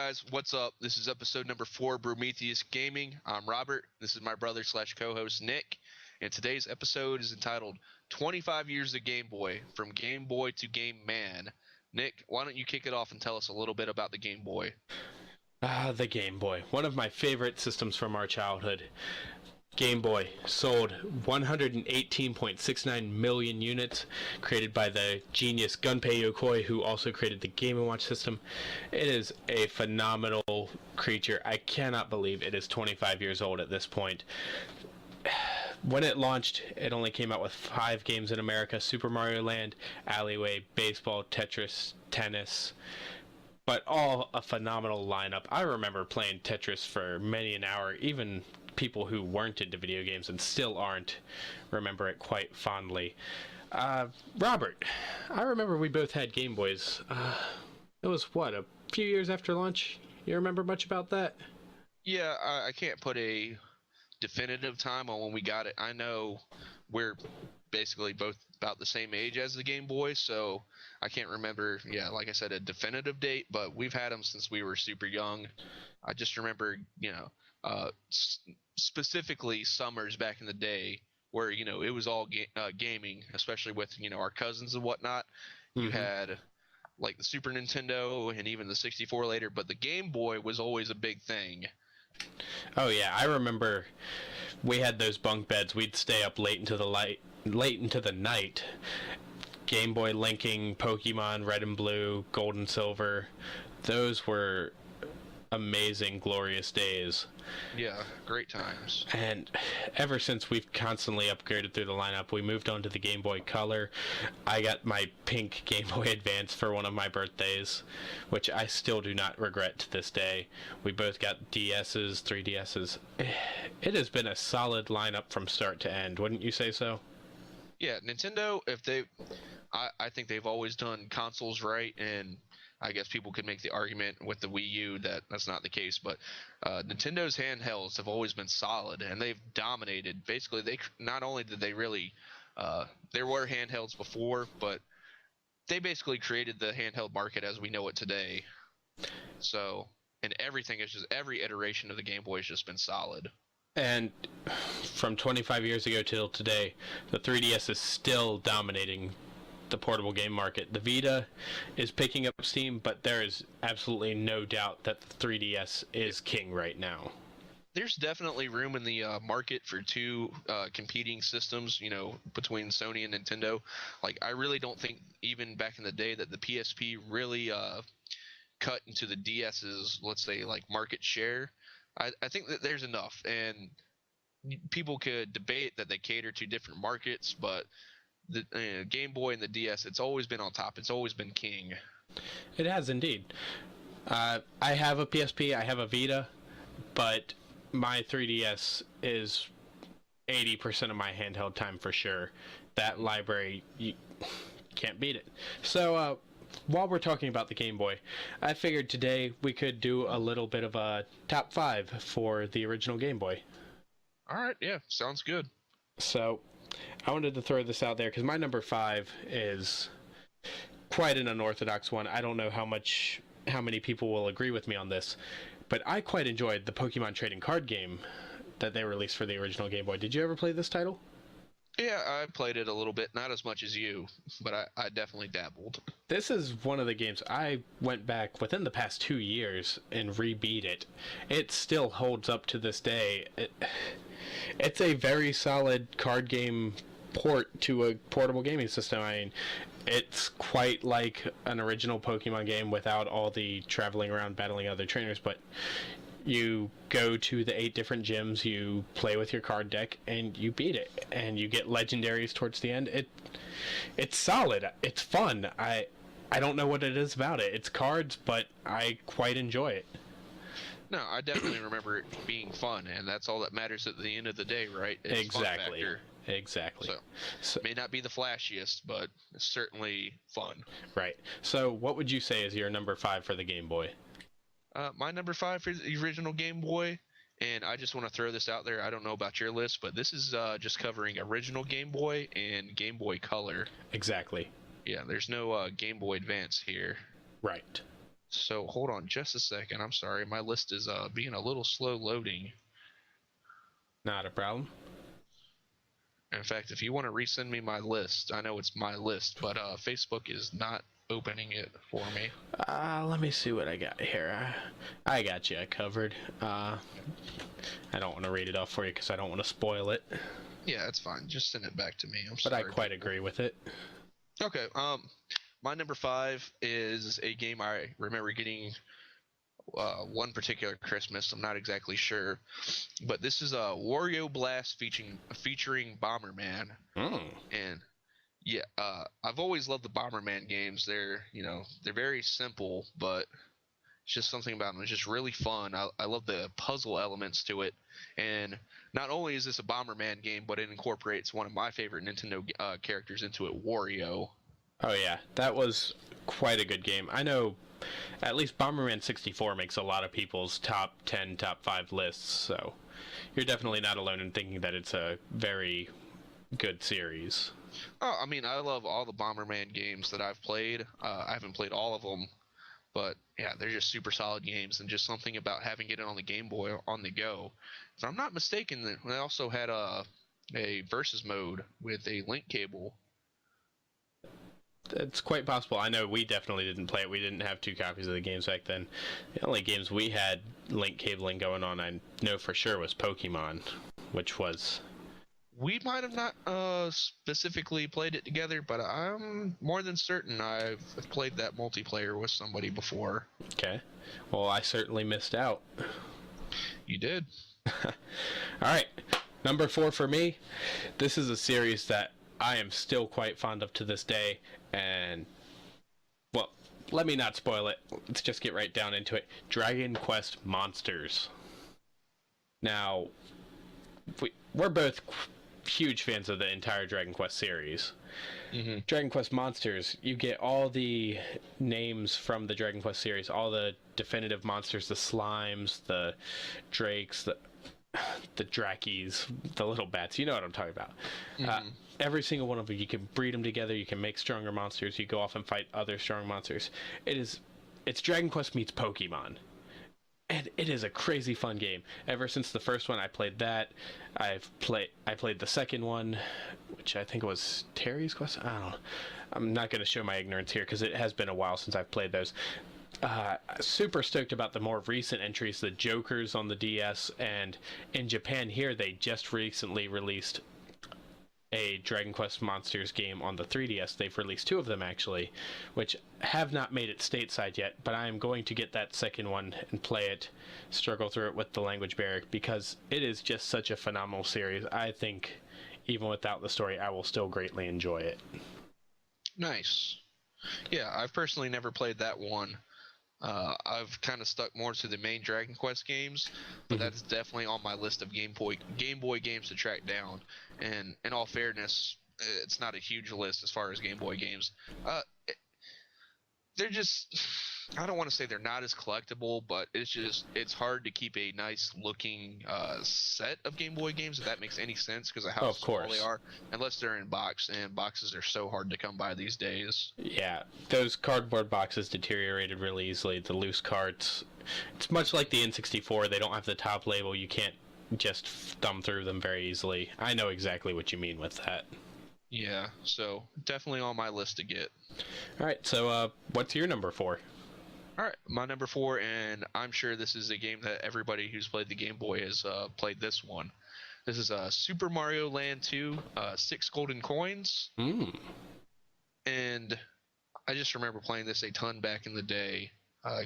guys, what's up? This is episode number 4, Brometheus Gaming. I'm Robert. This is my brother slash co-host Nick. And today's episode is entitled 25 Years of Game Boy, From Game Boy to Game Man. Nick, why don't you kick it off and tell us a little bit about the Game Boy? The Game Boy. One of my favorite systems from our childhood. Game Boy sold 118.69 million units, created by the genius Gunpei Yokoi, who also created the Game & Watch system. It is a phenomenal creature. I cannot believe it is 25 years old at this point. When it launched, it only came out with 5 games in America: Super Mario Land, Alleyway, Baseball, Tetris, Tennis, but all a phenomenal lineup. I remember playing Tetris for many an hour. Even people who weren't into video games and still aren't remember it quite fondly. Robert, I remember we both had Game Boys. It was, what, a few years after launch? You remember much about that? Yeah, I can't put a definitive time on when we got it. I know we're basically both about the same age as the Game Boy, so I can't remember, like I said, a definitive date, but we've had them since we were super young. I just remember, specifically summers back in the day where, it was all gaming, especially with, our cousins and whatnot. You had like the Super Nintendo and even the 64 later, but the Game Boy was always a big thing. Oh yeah, I remember we had those bunk beds. We'd stay up late into the night. Game Boy linking Pokemon Red and Blue, Gold and Silver. Those were amazing, glorious days. Yeah, great times. And ever since, we've constantly upgraded through the lineup. We moved on to the Game Boy Color. I got my pink Game Boy Advance for one of my birthdays, which I still do not regret to this day. We both got DS's, 3DS's. It has been a solid lineup from start to end. Wouldn't you say so? Yeah, Nintendo, I think they've always done consoles right, and I guess people could make the argument with the Wii U that that's not the case, but Nintendo's handhelds have always been solid, and they've dominated. Basically, not only did they really, there were handhelds before, but they basically created the handheld market as we know it today. So, and everything is just, every iteration of the Game Boy has just been solid. And from 25 years ago till today, the 3DS is still dominating the portable game market. The Vita is picking up steam, but there is absolutely no doubt that the 3DS is king right now. There's definitely room in the market for two competing systems, between Sony and Nintendo. Like, I really don't think even back in the day that the PSP really cut into the DS's, let's say, like, market share. I think that there's enough, and people could debate that they cater to different markets, but the Game Boy and the DS, it's always been on top. It's always been king. It has indeed. I have a PSP, I have a Vita, but my 3DS is 80% of my handheld time for sure. That library, you can't beat it. So, while we're talking about the Game Boy, I figured today we could do a little bit of a top 5 for the original Game Boy. All right, yeah, sounds good. So, I wanted to throw this out there because my number 5 is quite an unorthodox one. I don't know how many people will agree with me on this, but I quite enjoyed the Pokemon trading card game that they released for the original Game Boy. Did you ever play this title? Yeah, I played it a little bit, not as much as you, but I definitely dabbled. This is one of the games I went back within the past 2 years and re-beat it. It still holds up to this day. It's a very solid card game port to a portable gaming system. I mean, it's quite like an original Pokemon game without all the traveling around battling other trainers, but you go to the 8 different gyms, you play with your card deck, and you beat it. And you get legendaries towards the end. It's solid. It's fun. I don't know what it is about it. It's cards, but I quite enjoy it. No, I definitely remember it being fun, and that's all that matters at the end of the day, right? It's exactly. Fun factor. Exactly. So, may not be the flashiest, but it's certainly fun. Right. So, what would you say is your number 5 for the Game Boy? My number 5 for the original Game Boy, and I just want to throw this out there. I don't know about your list, but this is just covering original Game Boy and Game Boy Color. Exactly. Yeah, there's no Game Boy Advance here. Right. So hold on just a second. I'm sorry, my list is being a little slow loading. Not a problem. In fact, if you want to resend me my list, I know it's my list, but Facebook is not opening it for me. Let me see what I got here. I got you covered. I don't want to read it off for you because I don't want to spoil it. Yeah, that's fine. Just send it back to me. But I quite agree with it. Okay. My number 5 is a game I remember getting one particular Christmas. I'm not exactly sure, but this is a Wario Blast featuring Bomberman. And yeah, I've always loved the Bomberman games. They're very simple, but it's just something about them. It's just really fun. I love the puzzle elements to it. And not only is this a Bomberman game, but it incorporates one of my favorite Nintendo characters into it, Wario. Oh yeah, that was quite a good game. I know at least Bomberman 64 makes a lot of people's top 10, top 5 lists, so you're definitely not alone in thinking that it's a very good series. Oh, I mean, I love all the Bomberman games that I've played. I haven't played all of them, but yeah, they're just super solid games, and just something about having it on the Game Boy on the go. If I'm not mistaken, they also had a versus mode with a link cable. It's quite possible. I know we definitely didn't play it. We didn't have 2 copies of the games back then. The only games we had link cabling going on, I know for sure, was Pokemon, which was... We might have not specifically played it together, but I'm more than certain I've played that multiplayer with somebody before. Okay. Well, I certainly missed out. You did. All right. Number 4 for me. This is a series that I am still quite fond of to this day, and, well, let me not spoil it. Let's just get right down into it. Dragon Quest Monsters. Now, we're both huge fans of the entire Dragon Quest series. Mm-hmm. Dragon Quest Monsters, you get all the names from the Dragon Quest series, all the definitive monsters, the slimes, the drakes, the Drakkies, the little bats. You know what I'm talking about. Mm-hmm. Every single one of them, you can breed them together, you can make stronger monsters, you go off and fight other strong monsters. It's Dragon Quest meets Pokemon. And it is a crazy fun game. Ever since the first one, I played that. I played the second one, which I think was Terry's Quest. I don't know. I'm not going to show my ignorance here because it has been a while since I've played those. Super stoked about the more recent entries, the Jokers on the DS, and in Japan here, they just recently released a Dragon Quest Monsters game on the 3DS. They've released 2 of them, actually, which have not made it stateside yet, but I am going to get that second one and play it, struggle through it with the language barrier, because it is just such a phenomenal series. I think, even without the story, I will still greatly enjoy it. Nice. Yeah, I've personally never played that one. I've kind of stuck more to the main Dragon Quest games, but that's definitely on my list of Game Boy games to track down. And in all fairness, it's not a huge list as far as Game Boy games. They're just, I don't want to say they're not as collectible, but it's hard to keep a nice looking set of Game Boy games, if that makes any sense, because of how small they are, unless they're in box, and boxes are so hard to come by these days. Yeah, those cardboard boxes deteriorated really easily. The loose carts, it's much like the N64. They don't have the top label. You can't just thumb through them very easily. I know exactly what you mean with that. Yeah, so definitely on my list to get. All right, so what's your number 4? All right, my number 4, and I'm sure this is a game that everybody who's played the Game Boy has played this one. This is Super Mario Land 2, 6 Golden Coins. And I just remember playing this a ton back in the day,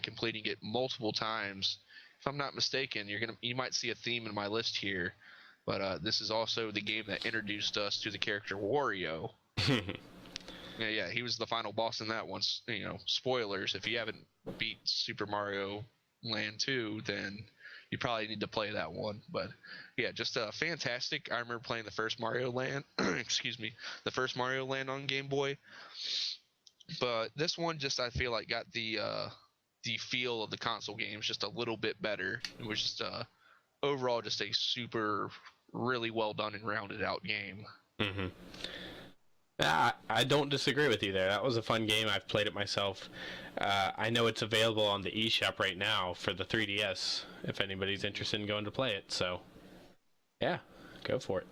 completing it multiple times. If I'm not mistaken, you might see a theme in my list here, but this is also the game that introduced us to the character Wario. Yeah, he was the final boss in that one. You know, spoilers, if you haven't beat Super Mario Land 2, then you probably need to play that one. But yeah, just fantastic. I remember playing the first Mario Land, excuse me, the first Mario Land on Game Boy. But this one just, I feel like, got the feel of the console games just a little bit better. It was just overall just a super, really well done and rounded out game. I don't disagree with you there. That was a fun game. I've played it myself. I know it's available on the eShop right now for the 3DS, if anybody's interested in going to play it. So, yeah, go for it.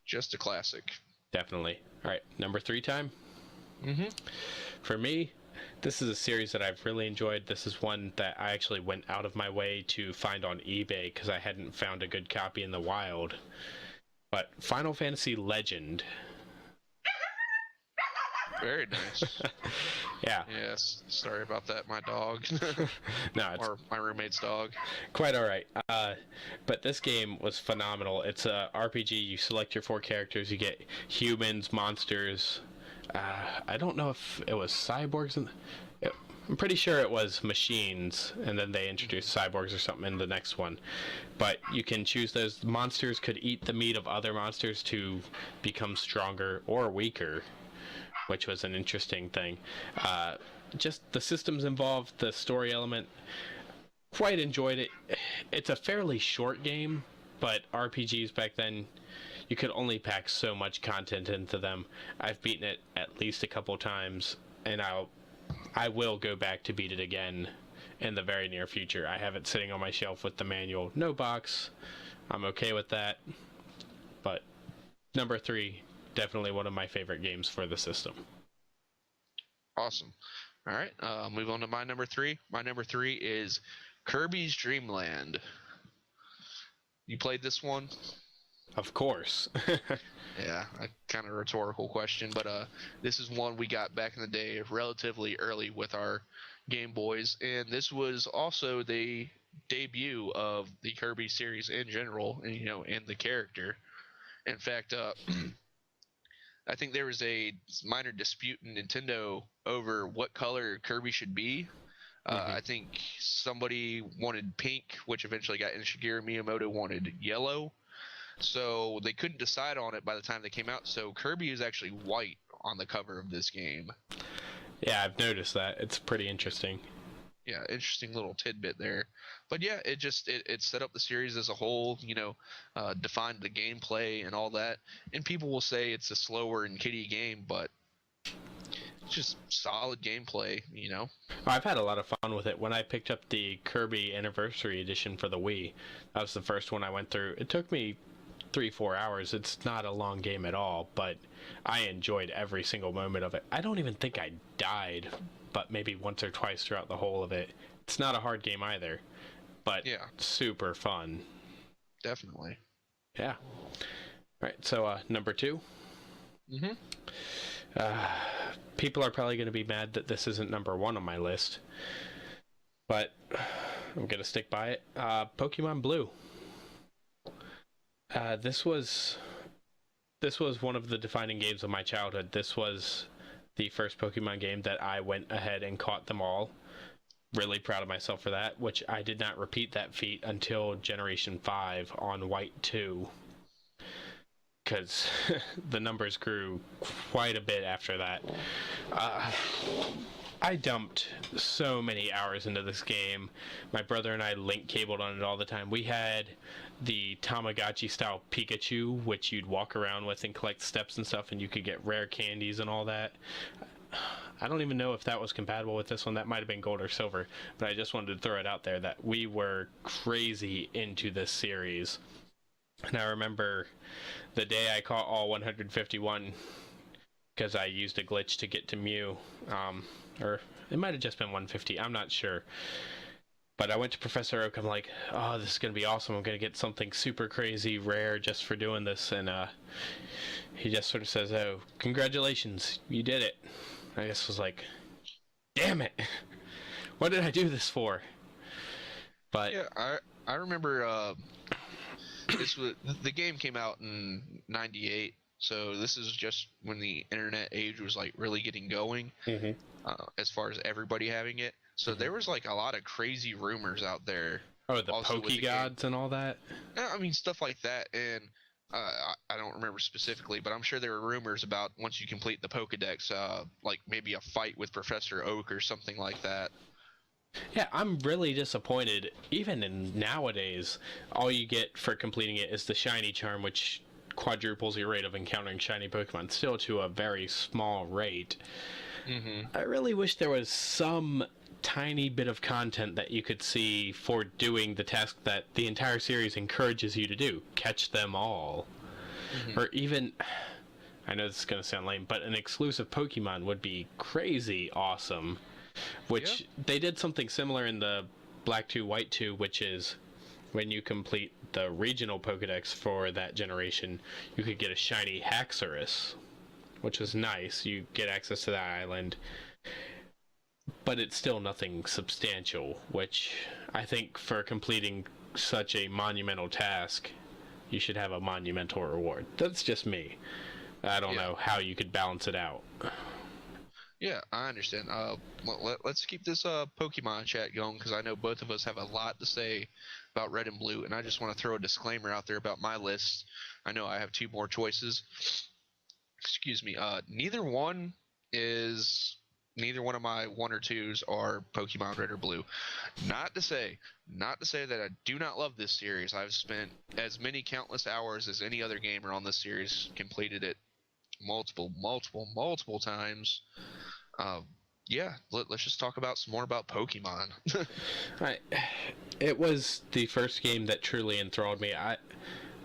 Just a classic. Definitely. All right, number 3 time. Mm-hmm. For me, this is a series that I've really enjoyed. This is one that I actually went out of my way to find on eBay because I hadn't found a good copy in the wild. But Final Fantasy Legend. Very nice. Yeah. Yes. Sorry about that, my dog. No, it's or my roommate's dog. quite all right. But this game was phenomenal. It's a RPG. You select your 4 characters. You get humans, monsters. I don't know if it was cyborgs. I'm pretty sure it was machines, and then they introduced cyborgs or something in the next one. But you can choose those. Monsters could eat the meat of other monsters to become stronger or weaker, which was an interesting thing. Just the systems involved, the story element, quite enjoyed it. It's a fairly short game, but RPGs back then, you could only pack so much content into them. I've beaten it at least a couple times, and I will go back to beat it again in the very near future. I have it sitting on my shelf with the manual. No box. I'm okay with that. But number 3, definitely one of my favorite games for the system. Awesome. All right, move on to my number 3. My number 3 is Kirby's Dream Land. You played this one? Of course. Yeah, a kind of rhetorical question, but this is one we got back in the day relatively early with our Game Boys, and this was also the debut of the Kirby series in general, and and the character. In fact, I think there was a minor dispute in Nintendo over what color Kirby should be. I think somebody wanted pink, which eventually got in. Shigeru Miyamoto wanted yellow. So they couldn't decide on it by the time they came out. So Kirby is actually white on the cover of this game. Yeah, I've noticed that. It's pretty interesting. Yeah, interesting little tidbit there. But yeah, it set up the series as a whole, defined the gameplay and all that. And people will say it's a slower and kiddie game, but it's just solid gameplay, I've had a lot of fun with it. When I picked up the Kirby Anniversary Edition for the Wii, that was the first one I went through. It took me 3-4 hours. It's not a long game at all, but I enjoyed every single moment of it. I don't even think I died, but maybe once or twice throughout the whole of it. It's not a hard game either, but yeah, super fun. Definitely. Yeah. All right, so number 2. People are probably going to be mad that this isn't number 1 on my list, but I'm going to stick by it. Pokemon Blue. This was one of the defining games of my childhood. This was the first Pokemon game that I went ahead and caught them all. Really proud of myself for that, which I did not repeat that feat until Generation 5 on White 2. Because the numbers grew quite a bit after that. I dumped so many hours into this game. My brother and I link cabled on it all the time. We had the Tamagotchi style Pikachu, which you'd walk around with and collect steps and stuff, and you could get rare candies and all that. I don't even know if that was compatible with this one. That might have been gold or silver, but I just wanted to throw it out there that we were crazy into this series. And I remember the day I caught all 151 because I used a glitch to get to Mew. Or it might have just been 150. I'm not sure. But I went to Professor Oak. I'm like, oh, this is going to be awesome. I'm going to get something super crazy rare just for doing this. And he just sort of says, oh, congratulations. You did it. I just was like, damn it. What did I do this for? But yeah, I remember the game came out in '98. So this is just when the internet age was like really getting going, as far as everybody having it. So there was like a lot of crazy rumors out there. Oh, the Pokegods and all that? I mean, stuff like that. And I don't remember specifically, but I'm sure there were rumors about once you complete the Pokedex, like maybe a fight with Professor Oak or something like that. Yeah, I'm really disappointed. Even in nowadays, all you get for completing it is the shiny charm, which quadruples your rate of encountering shiny Pokemon, still to a very small rate. Mm-hmm. I really wish there was some tiny bit of content that you could see for doing the task that the entire series encourages you to do. Catch them all. Mm-hmm. Or even, I know this is going to sound lame, but an exclusive Pokemon would be crazy awesome. Which, they did something similar in the Black 2, White 2, which is when you complete the regional Pokedex for that generation, you could get a shiny Haxorus, which was nice. You get access to that island, but it's still nothing substantial, which I think for completing such a monumental task, you should have a monumental reward. That's just me. I don't know how you could balance it out. Yeah, I understand. Let's keep this Pokemon chat going, because I know both of us have a lot to say about Red and Blue, and I just want to throw a disclaimer out there about my list. I know I have 2 more choices. Excuse me. Neither one of my 1 or 2s are Pokemon Red or Blue. Not to say that I do not love this series. I've spent as many countless hours as any other gamer on this series, completed it multiple times. Let's just talk about some more about Pokemon. It was the first game that truly enthralled me. I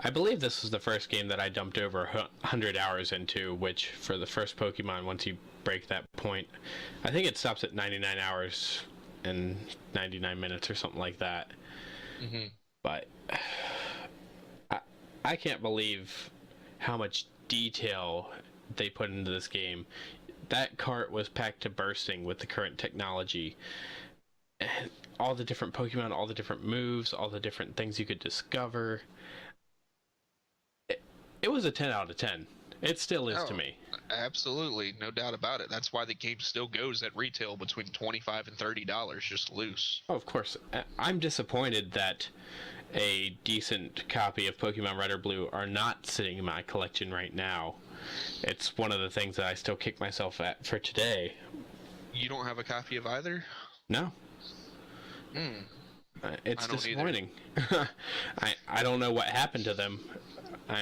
believe this was the first game that I dumped over 100 hours into, which for the first Pokemon, once you break that point, I think it stops at 99 hours and 99 minutes or something like that. Mm-hmm. But I can't believe how much detail they put into this game. That cart was packed to bursting with the current technology. And all the different Pokemon, all the different moves, all the different things you could discover. It was a 10 out of 10. It still is to me. Absolutely, no doubt about it. That's why the game still goes at retail between $25 and $30, just loose. Oh, of course. I'm disappointed that a decent copy of Pokemon Red or Blue are not sitting in my collection right now. It's one of the things that I still kick myself at for today. You don't have a copy of either? No. It's disappointing. I don't know what happened to them.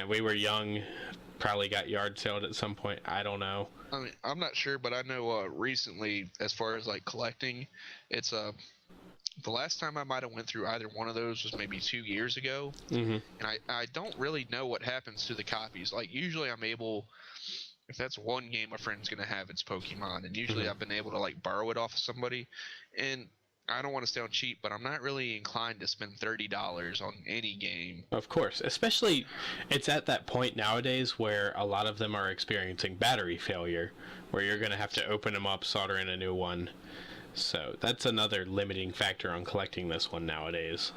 We were young, probably got yard saled at some point. I don't know. I mean, I'm not sure, but I know recently, as far as like collecting, it's the last time I might have went through either one of those was maybe 2 years ago. Mm-hmm. And I don't really know what happens to the copies. Like, usually I'm able, if that's one game a friend's going to have, it's Pokemon. And usually I've been able to, like, borrow it off of somebody. And I don't want to sound cheap, but I'm not really inclined to spend $30 on any game. Of course. Especially, it's at that point nowadays where a lot of them are experiencing battery failure, where you're going to have to open them up, solder in a new one. So that's another limiting factor on collecting this one nowadays.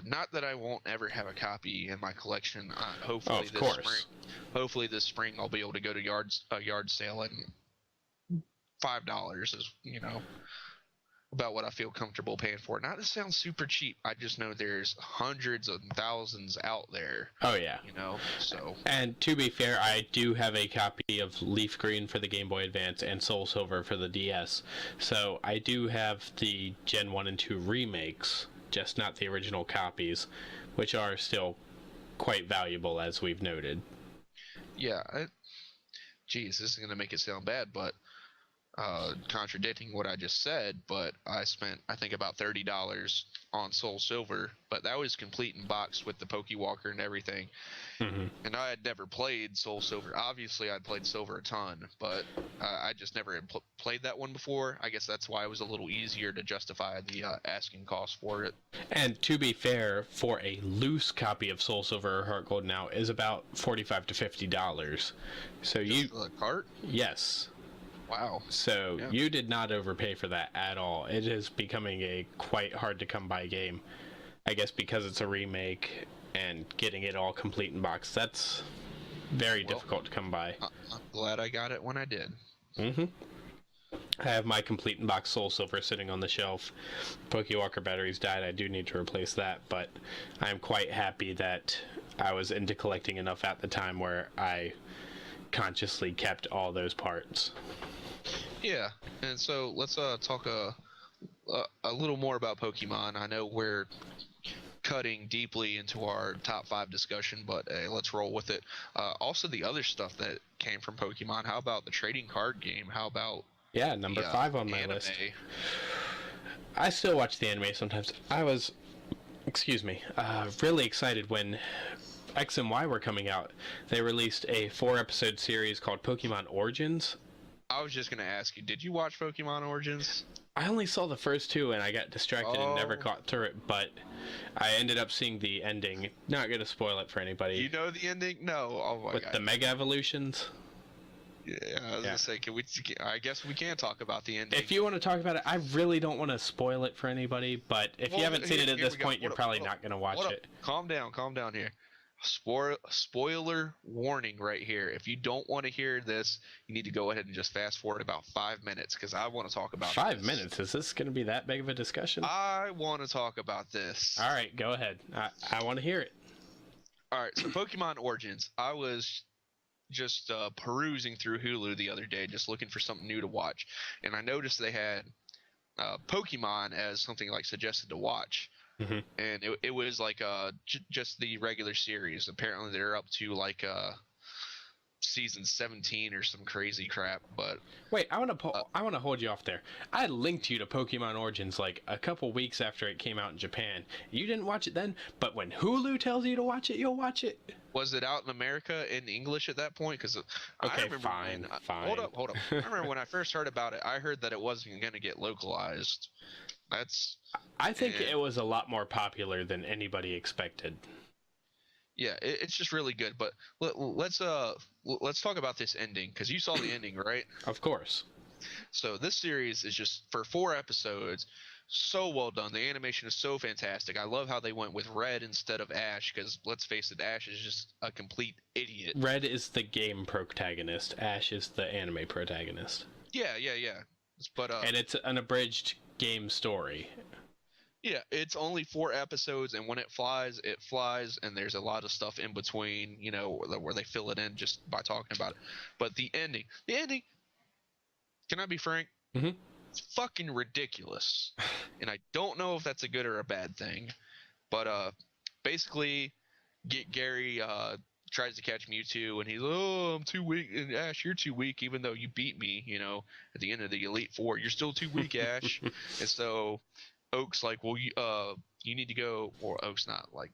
Not that I won't ever have a copy in my collection. Hopefully this spring I'll be able to go to a yard sale and $5 is, about what I feel comfortable paying for. Not to sound super cheap, I just know there's hundreds of thousands out there. Oh yeah. So. And to be fair, I do have a copy of Leaf Green for the Game Boy Advance and Soul Silver for the DS. So I do have the Gen 1 and 2 remakes, just not the original copies, which are still quite valuable, as we've noted. Yeah. Geez, this is going to make it sound bad, but contradicting what I just said, but I spent, I think, about $30 on Soul Silver, but that was complete in box with the Pokewalker and everything. Mm-hmm. And I had never played Soul Silver. Obviously, I'd played Silver a ton, but I just never had played that one before. I guess that's why it was a little easier to justify the asking cost for it. And to be fair, for a loose copy of Soul Silver or Heart Gold now is about $45 to $50. So just the cart? Yes. Wow. So you did not overpay for that at all. It is becoming a quite hard to come by game. I guess because it's a remake and getting it all complete in box, that's very difficult to come by. I'm glad I got it when I did. Mm-hmm. I have my complete in box Soul Silver sitting on the shelf. Pokewalker batteries died. I do need to replace that, but I'm quite happy that I was into collecting enough at the time where I consciously kept all those parts. Yeah, and so let's talk a little more about Pokemon. I know we're cutting deeply into our top 5 discussion, but hey, let's roll with it. Also, the other stuff that came from Pokemon. How about the trading card game? How about number 5 on my anime? list. I still watch the anime sometimes. I was, really excited when X and Y were coming out. They released a 4-episode series called Pokemon Origins. I was just gonna ask you, did you watch Pokemon Origins? I only saw the first 2 and I got distracted and never caught through it, but I ended up seeing the ending. Not gonna spoil it for anybody. You know the ending? No. Oh my God. With the Mega Evolutions? Yeah, I was gonna say, I guess we can talk about the ending. If you want to talk about it, I really don't want to spoil it for anybody, but if you haven't seen it at this point, you're probably not gonna watch it. Calm down here. Spoiler warning right here. If you don't want to hear this, you need to go ahead and just fast forward about 5 minutes, because I want to talk about 5 minutes? Is this going to be that big of a discussion? I want to talk about this. All right, go ahead. I want to hear it. All right, so Pokemon Origins. I was just perusing through Hulu the other day, just looking for something new to watch, and I noticed they had Pokemon as something like suggested to watch. Mm-hmm. And it was like just the regular series. Apparently they're up to like season 17 or some crazy crap. But wait, I want to hold you off there. I linked you to Pokemon Origins like a couple weeks after it came out in Japan. You didn't watch it then, but when Hulu tells you to watch it, you'll watch it. Was it out in America in English at that point? Because okay, fine. Hold up. I remember when I first heard about it, I heard that it wasn't going to get localized. I think it was a lot more popular than anybody expected. Yeah, it's just really good. But let's talk about this ending, because you saw the ending, right? Of course. So this series is just for 4 episodes. So well done. The animation is so fantastic. I love how they went with Red instead of Ash, because let's face it, Ash is just a complete idiot. Red is the game protagonist. Ash is the anime protagonist. Yeah. But and it's an abridged game story. Yeah, it's only 4 episodes, and when it flies, and there's a lot of stuff in between, where they fill it in just by talking about it. But the ending, can I be frank? Mm-hmm. It's fucking ridiculous. And I don't know if that's a good or a bad thing. But basically, Gary tries to catch Mewtwo, and he's, I'm too weak, and Ash, you're too weak, even though you beat me, at the end of the Elite Four. You're still too weak, Ash. And so Oak's like, well, you need to go, or Oak's not like,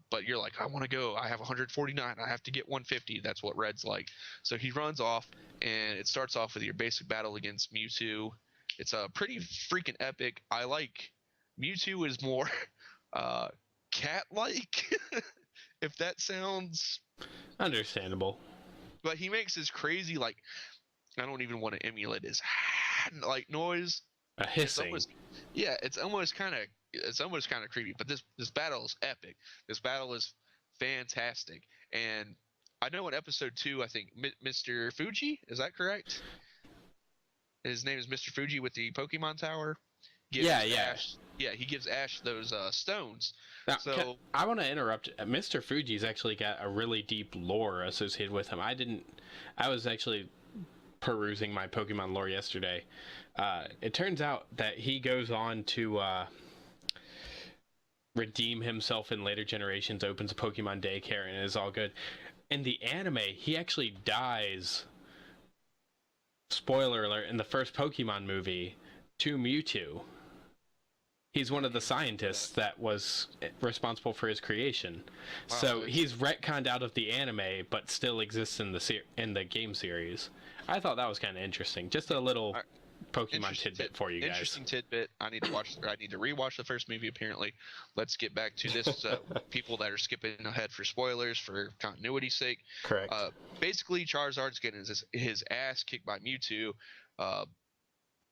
but you're like, I want to go. I have 149. I have to get 150. That's what Red's like. So he runs off, and it starts off with your basic battle against Mewtwo. It's a pretty freaking epic. I like Mewtwo is more cat-like, if that sounds understandable. But he makes this crazy, like, I don't even want to emulate his like noise. A hissing. It's almost kind of creepy. But this battle is epic. This battle is fantastic. And I know in episode 2, I think Mr. Fuji, is that correct? His name is Mr. Fuji with the Pokemon Tower. He gives Ash those stones. Now, I want to interrupt. Mr. Fuji's actually got a really deep lore associated with him. I was actually perusing my Pokemon lore yesterday. It turns out that he goes on to redeem himself in later generations, opens a Pokemon daycare, and is all good. In the anime, he actually dies, spoiler alert, in the first Pokemon movie to Mewtwo. He's one of the scientists that was responsible for his creation. Wow, so he's retconned out of the anime, but still exists in the game series. I thought that was kind of interesting. Just a little Pokemon tidbit for you guys. Interesting tidbit. I need to rewatch the first movie. Apparently, let's get back to this. People that are skipping ahead for spoilers for continuity's sake. Correct. Basically, Charizard's getting his ass kicked by Mewtwo.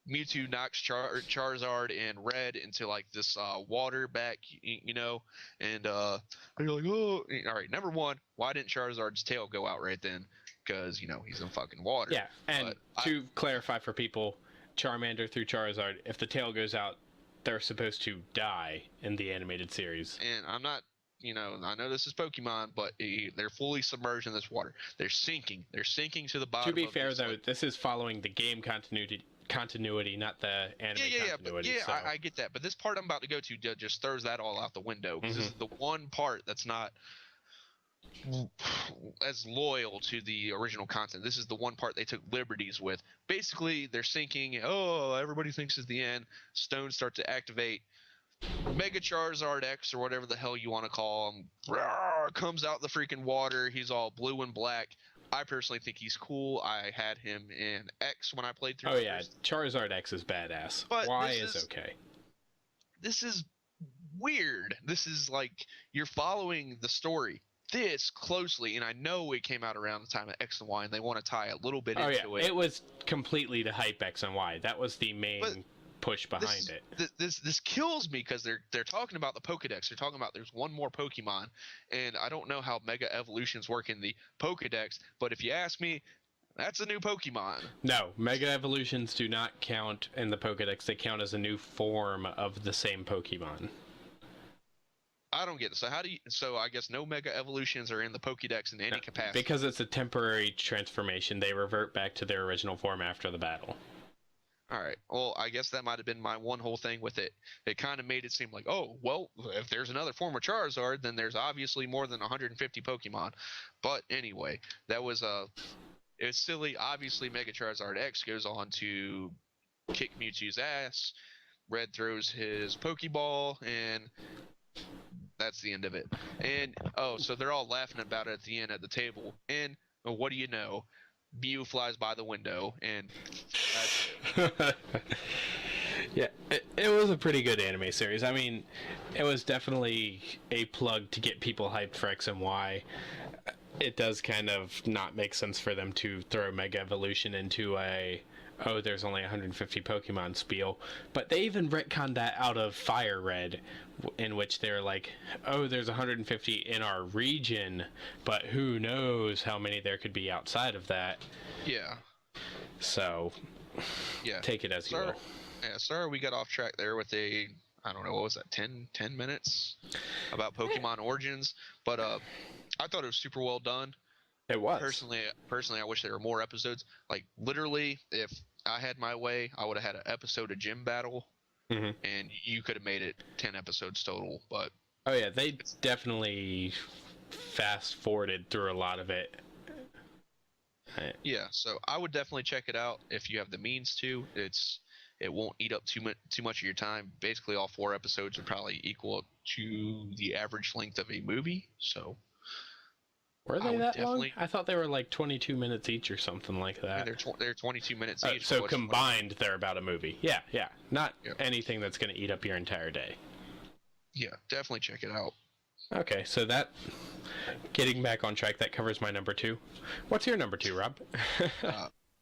Mewtwo knocks Charizard and Red into like this water back, and you're like, oh, all right. Number one, why didn't Charizard's tail go out right then? Because he's in fucking water. Yeah, and to clarify for people, Charmander through Charizard, if the tail goes out, they're supposed to die in the animated series. And I'm not, I know this is Pokemon, but they're fully submerged in this water. They're sinking. They're sinking to the bottom. To be fair, though, this is following the game continuity, not the anime continuity. But so. I get that. But this part I'm about to go to just throws that all out the window, because this is the one part that's not as loyal to the original content. This is the one part they took liberties with. Basically, they're sinking. Oh, everybody thinks is the end. Stones start to activate. Mega Charizard X, or whatever the hell you want to call him, comes out the freaking water. He's all blue and black. I personally think he's cool. I had him in X when I played through. Oh yeah, Charizard X is badass. But Y is okay. This is weird. This is like you're following the story this closely, and I know it came out around the time of X and Y, and they want to tie a little bit into it. It was completely to hype X and Y. That was the main push behind it. This kills me, because they're talking about the Pokedex. They're talking about there's one more Pokemon, and I don't know how Mega Evolutions work in the Pokedex, but if you ask me, that's a new Pokemon. No, Mega Evolutions do not count in the Pokedex. They count as a new form of the same Pokemon. I don't get it. So I guess no Mega Evolutions are in the Pokédex in any capacity. Because it's a temporary transformation. They revert back to their original form after the battle. All right. Well, I guess that might have been my one whole thing with it. It kind of made it seem like, oh, well, if there's another form of Charizard, then there's obviously more than 150 Pokemon. But anyway, that was it was silly. Obviously, Mega Charizard X goes on to kick Mewtwo's ass. Red throws his Pokeball, and that's the end of it. And so they're all laughing about it at the end at the table. And what do you know? Mew flies by the window, and that's it. Yeah, it was a pretty good anime series. I mean, it was definitely a plug to get people hyped for X and Y. It does kind of not make sense for them to throw Mega Evolution into there's only 150 Pokemon spiel. But they even retconned that out of Fire Red, in which they're like, there's 150 in our region, but who knows how many there could be outside of that. Yeah. So, take it as you will. Yeah, sorry we got off track there with I don't know, what was that, 10 minutes about Pokemon Origins. But I thought it was super well done. It was. Personally, I wish there were more episodes. Like, literally, if I had my way, I would have had an episode of Gym Battle, and you could have made it 10 episodes total. But they definitely fast-forwarded through a lot of it. Yeah, so I would definitely check it out if you have the means to. It won't eat up too much of your time. Basically, all 4 episodes would probably equal to the average length of a movie. So. Were they that long? I thought they were like 22 minutes each or something like that. Yeah, they're 22 minutes each. So combined, they're about a movie. Yeah. Not anything that's going to eat up your entire day. Yeah, definitely check it out. Okay, so getting back on track, that covers my number 2. What's your number 2, Rob?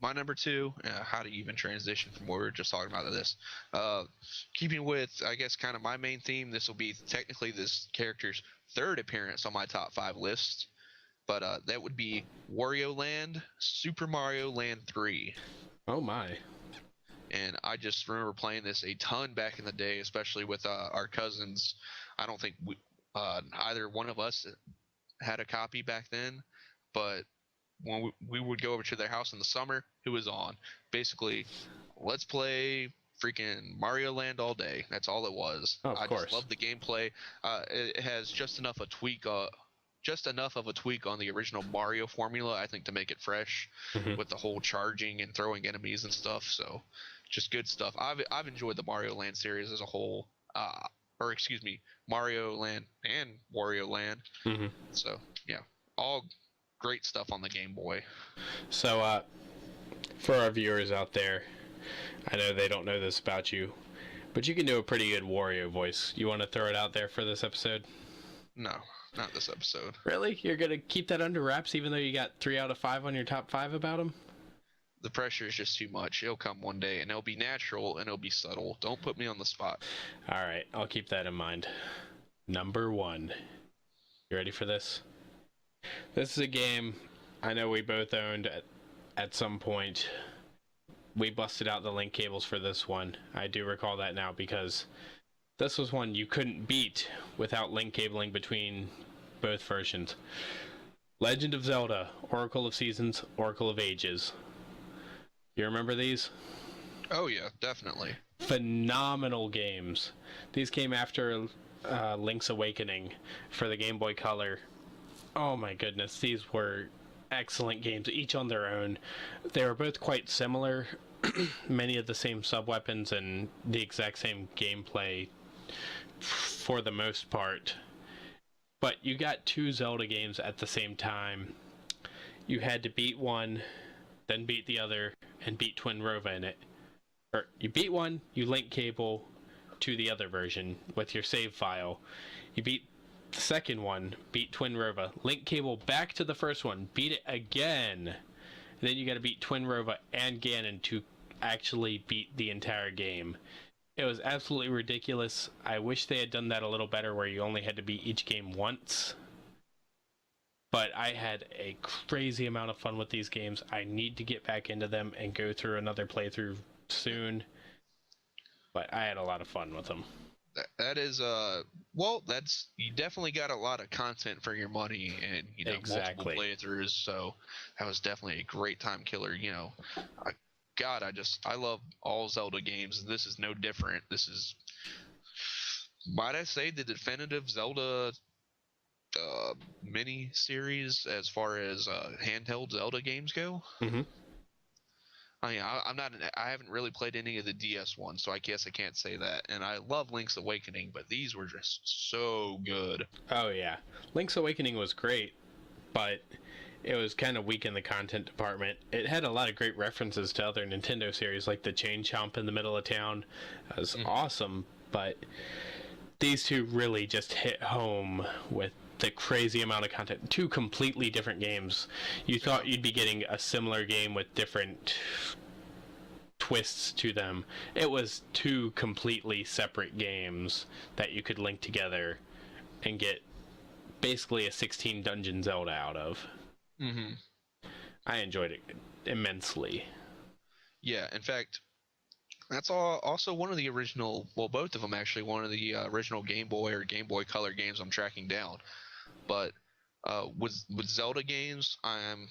My number 2, how to even transition from what we were just talking about to this. Keeping with, I guess, kind of my main theme, this will be technically this character's 3rd appearance on my top 5 list. But that would be Wario Land, Super Mario Land 3. Oh my. And I just remember playing this a ton back in the day, especially with our cousins. I don't think either one of us had a copy back then, but when we would go over to their house in the summer, it was on. Basically, let's play freaking Mario Land all day. That's all it was. Oh, of course. Just love the gameplay. It has just enough of a tweak on the original Mario formula, I think, to make it fresh with the whole charging and throwing enemies and stuff. So, just good stuff. I've enjoyed the Mario Land series as a whole, Mario Land and Wario Land. So, yeah, all great stuff on the Game Boy. So, for our viewers out there, I know they don't know this about you, but you can do a pretty good Wario voice. You want to throw it out there for this episode? No. Not this episode. Really? You're going to keep that under wraps even though you got 3 out of 5 on your top 5 about him? The pressure is just too much. It'll come one day, and it'll be natural, and it'll be subtle. Don't put me on the spot. All right. I'll keep that in mind. Number 1. You ready for this? This is a game I know we both owned at some point. We busted out the link cables for this one. I do recall that now because this was one you couldn't beat without link cabling between both versions. Legend of Zelda, Oracle of Seasons, Oracle of Ages. You remember these? Oh yeah, definitely. Phenomenal games. These came after Link's Awakening for the Game Boy Color. Oh my goodness, these were excellent games, each on their own. They were both quite similar, many of the same sub-weapons and the exact same gameplay for the most part. But you got two Zelda games at the same time. You had to beat one, then beat the other, and beat Twin Rova in it. Or you beat one, you link cable to the other version with your save file. You beat the second one, beat Twin Rova, link cable back to the first one, beat it again. And then you got to beat Twin Rova and Ganon to actually beat the entire game. It was absolutely ridiculous. I wish they had done that a little better where you only had to beat each game once. But I had a crazy amount of fun with these games. I need to get back into them and go through another playthrough soon. But I had a lot of fun with them. That is well, that's, you definitely got a lot of content for your money, and Exactly. multiple playthroughs, so that was definitely a great time killer. I love all Zelda games. This is no different. This is, might I say, the definitive Zelda mini series as far as handheld Zelda games go. Mm-hmm. I mean, I haven't really played any of the DS ones, so I guess I can't say that. And I love Link's Awakening, but these were just so good. Oh yeah, Link's Awakening was great, but it was kind of weak in the content department. It had a lot of great references to other Nintendo series, like the Chain Chomp in the middle of town. That was awesome, but these two really just hit home with the crazy amount of content. Two completely different games. You thought you'd be getting a similar game with different twists to them. It was two completely separate games that you could link together and get basically a 16 dungeon Zelda out of. Mm-hmm. I enjoyed it immensely. Yeah, in fact, that's also one of the original, well, both of them actually, one of the original Game Boy or Game Boy Color games I'm tracking down. But with Zelda games, I'm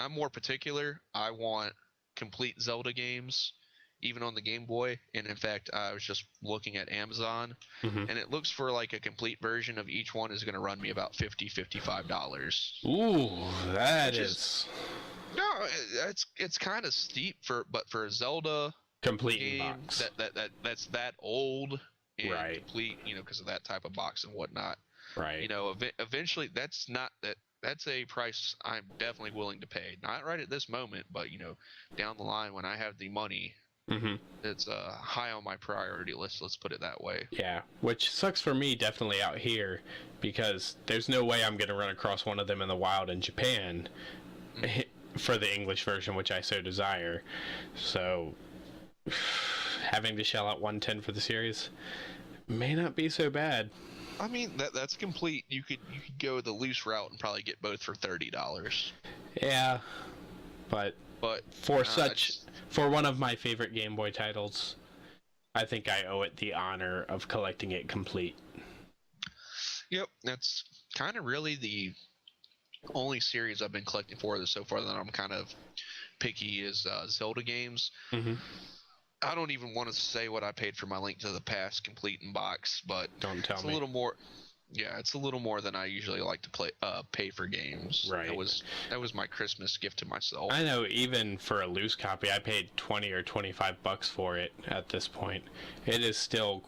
more particular. I want complete Zelda games, even on the Game Boy. And in fact, I was just looking at Amazon, and it looks for like a complete version of each one is going to run me about $55. Ooh, that is no, it's kind of steep for a Zelda complete game box. that's that old and Right. complete, because of that type of box and whatnot. Right. Eventually that's a price I'm definitely willing to pay. Not right at this moment, but down the line when I have the money, it's high on my priority list. Let's put it that way. Yeah, which sucks for me definitely out here, because there's no way I'm gonna run across one of them in the wild in Japan for the English version, which I so desire. So having to shell out $110 for the series may not be so bad. I mean, that's complete. You could go the loose route and probably get both for $30. Yeah, but for one of my favorite Game Boy titles, I think I owe it the honor of collecting it complete. Yep, that's kind of really the only series I've been collecting for so far that I'm kind of picky is Zelda games. I don't even want to say what I paid for my Link to the Past complete in box, but don't tell it's me. A little more. Yeah, it's a little more than I usually like to pay for games. Right. That was my Christmas gift to myself. I know, even for a loose copy, I paid $20 or $25 for it at this point. It is still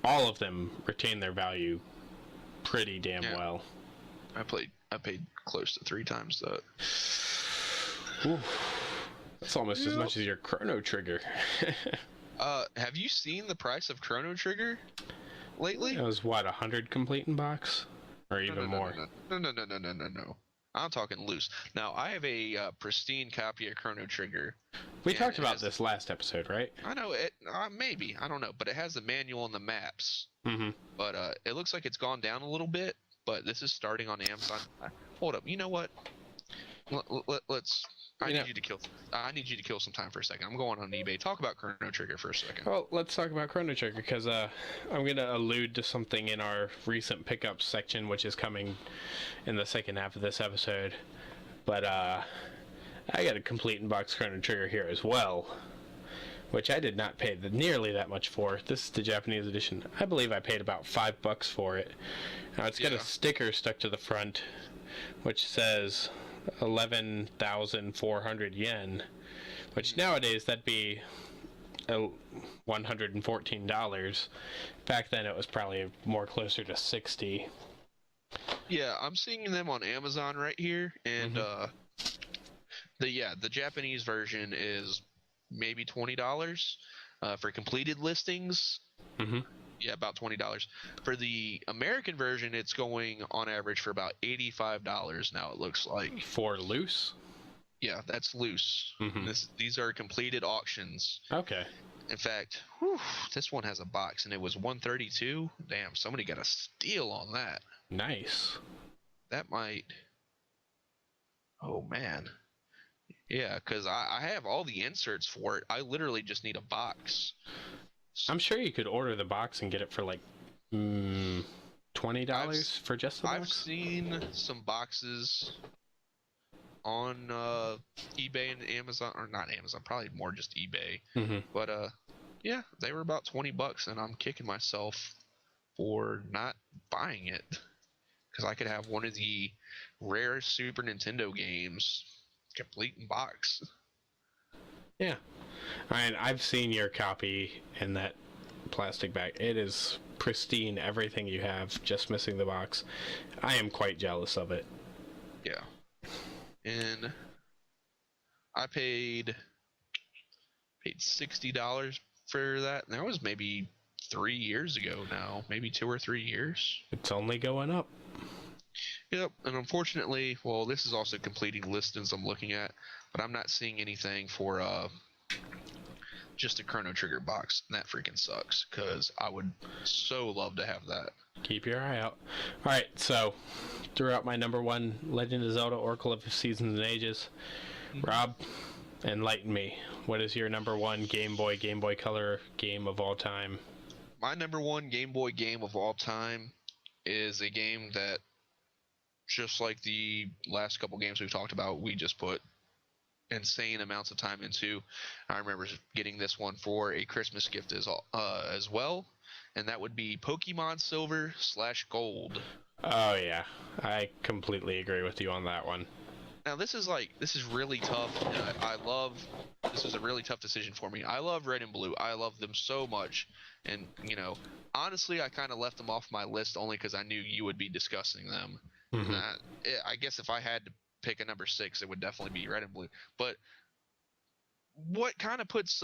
all of them retain their value pretty damn well. I paid close to 3 times that. Ooh. That's almost as much as your Chrono Trigger. Have you seen the price of Chrono Trigger lately? It was what, 100 complete in box, or even more? No. I'm talking loose. Now I have a pristine copy of Chrono Trigger. We talked about this last episode, right? I know it. Maybe, I don't know, but it has the manual and the maps. But it looks like it's gone down a little bit. But this is starting on Amazon. Hold up. You know what? Let's. I need you to kill some time for a second. I'm going on eBay. Talk about Chrono Trigger for a second. Well, let's talk about Chrono Trigger, because I'm going to allude to something in our recent pickups section, which is coming in the second half of this episode. But I got a complete in-box Chrono Trigger here as well, which I did not pay nearly that much for. This is the Japanese edition. I believe I paid about $5 for it. Now it's got a sticker stuck to the front, which says 11,400 yen, which nowadays that'd be $114. Back then it was probably more closer to 60. Yeah, I'm seeing them on Amazon right here, and the Japanese version is maybe $20 for completed listings. Yeah, about $20. For the American version, it's going on average for about $85 now. It looks like for loose. Yeah, that's loose. These are completed auctions. Okay. In fact, this one has a box, and it was $132. Damn, somebody got a steal on that. Nice. That might. Oh man. Yeah, because I have all the inserts for it. I literally just need a box. I'm sure you could order the box and get it for like $20 for just the box. I've seen some boxes on eBay and Amazon, or not Amazon, probably more just eBay. But yeah, they were about $20, and I'm kicking myself for not buying it because I could have one of the rare Super Nintendo games complete in box. Yeah. And I've seen your copy in that plastic bag. It is pristine, everything you have, just missing the box. I am quite jealous of it. Yeah. And I paid $60 for that. And that was maybe 3 years ago now, maybe 2 or 3 years. It's only going up. Yep, and unfortunately, well, this is also completing listings I'm looking at, but I'm not seeing anything for just a Chrono Trigger box, and that freaking sucks, because I would so love to have that. Keep your eye out. Alright, so, throughout my number one Legend of Zelda Oracle of Seasons and Ages, Rob, enlighten me. What is your number one Game Boy Color game of all time? My number one Game Boy game of all time is a game that, just like the last couple games we've talked about, we just put insane amounts of time into. I remember getting this one for a Christmas gift as well, and that would be Pokemon Silver / Gold. Oh yeah, I completely agree with you on that one. Now this is really tough. This is a really tough decision for me. I love Red and Blue. I love them so much, and honestly, I kind of left them off my list only because I knew you would be discussing them. I guess if I had to pick a number 6, it would definitely be Red and Blue. But what kind of puts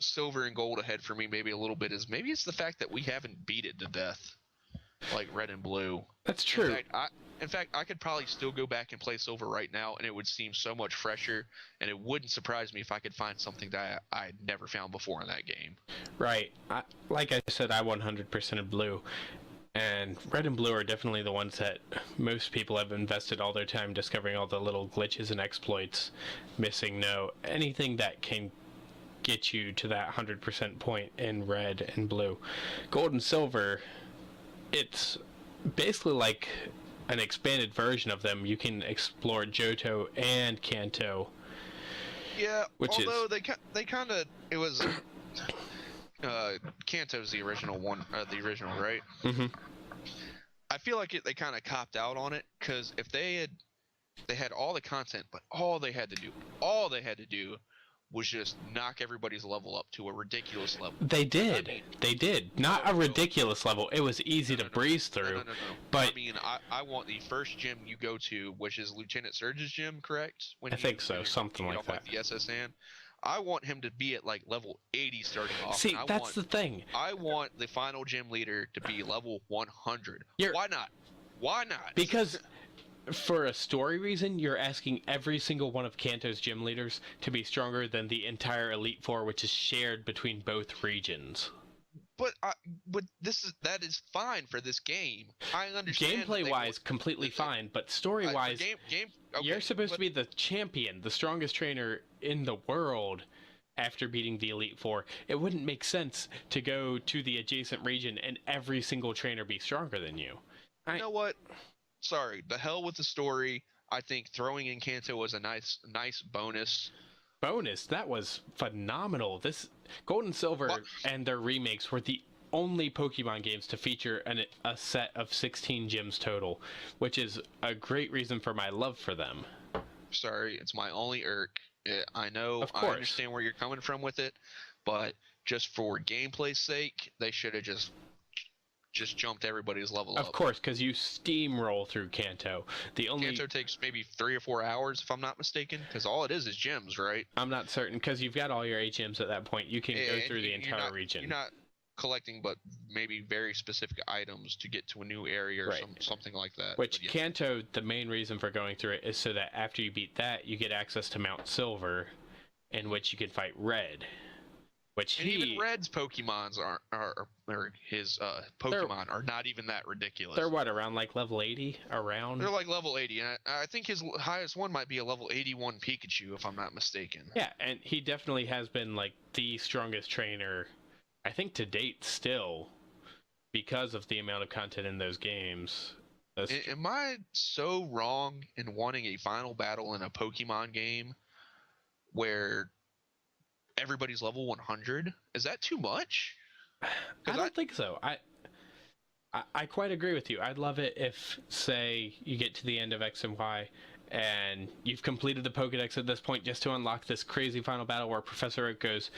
Silver and Gold ahead for me maybe a little bit is maybe it's the fact that we haven't beat it to death like Red and Blue. That's true. In fact, I could probably still go back and play Silver right now, and it would seem so much fresher, and it wouldn't surprise me if I could find something that I had never found before in that game. Right. Like I said, I 100%ed Blue. And Red and Blue are definitely the ones that most people have invested all their time discovering all the little glitches and exploits, missing anything that can get you to that 100% point in Red and Blue. Gold and Silver, it's basically like an expanded version of them. You can explore Johto and Kanto. Yeah, although they kind of, it was Kanto's the original one, the original, right? I feel like they kind of copped out on it, because if they had all the content, but all they had to do was just knock everybody's level up to a ridiculous level. They did. Not a ridiculous level. It was easy to breeze through. No. But I mean, I want the first gym you go to, which is Lieutenant Surge's gym, correct? I think so, something like that. Like the SSN. I want him to be at like level 80 starting off. See, that's the thing. I want the final gym leader to be level 100. Why not? Why not? Because for a story reason, you're asking every single one of Kanto's gym leaders to be stronger than the entire Elite Four, which is shared between both regions. But that is fine for this game. I understand. Gameplay-wise, completely fine, but story-wise, okay, you're supposed to be the champion, the strongest trainer in the world after beating the Elite Four. It wouldn't make sense to go to the adjacent region and every single trainer be stronger than you. You know what? Sorry, the hell with the story. I think throwing in Kanto was a nice bonus. bonus. That was phenomenal. This Gold and Silver and their remakes were the only Pokemon games to feature a set of 16 gyms total, which is a great reason for my love for them. Sorry, it's my only irk. I know, Of I course. understand where you're coming from with it, but just for gameplay's sake, they should have just jumped everybody's level up. Of course, because you steamroll through Kanto. Kanto takes maybe 3 or 4 hours, if I'm not mistaken, because all it is gyms, right? I'm not certain, because you've got all your 8 gyms at that point. You can go through the entire region. You're not collecting but maybe very specific items to get to a new area or something like that. Which Kanto, the main reason for going through it is so that after you beat that, you get access to Mount Silver, in which you can fight Red. Even Red's Pokemons or his Pokemon are not even that ridiculous. They're what, around like level 80? Around? They're like level 80, and I think his highest one might be a level 81 Pikachu, if I'm not mistaken. Yeah, and he definitely has been like the strongest trainer, I think, to date still, because of the amount of content in those games. Am I so wrong in wanting a final battle in a Pokemon game where everybody's level 100? Is that too much? I don't think so. I quite agree with you. I'd love it if, say, you get to the end of X and Y and you've completed the Pokedex at this point just to unlock this crazy final battle where Professor Oak goes,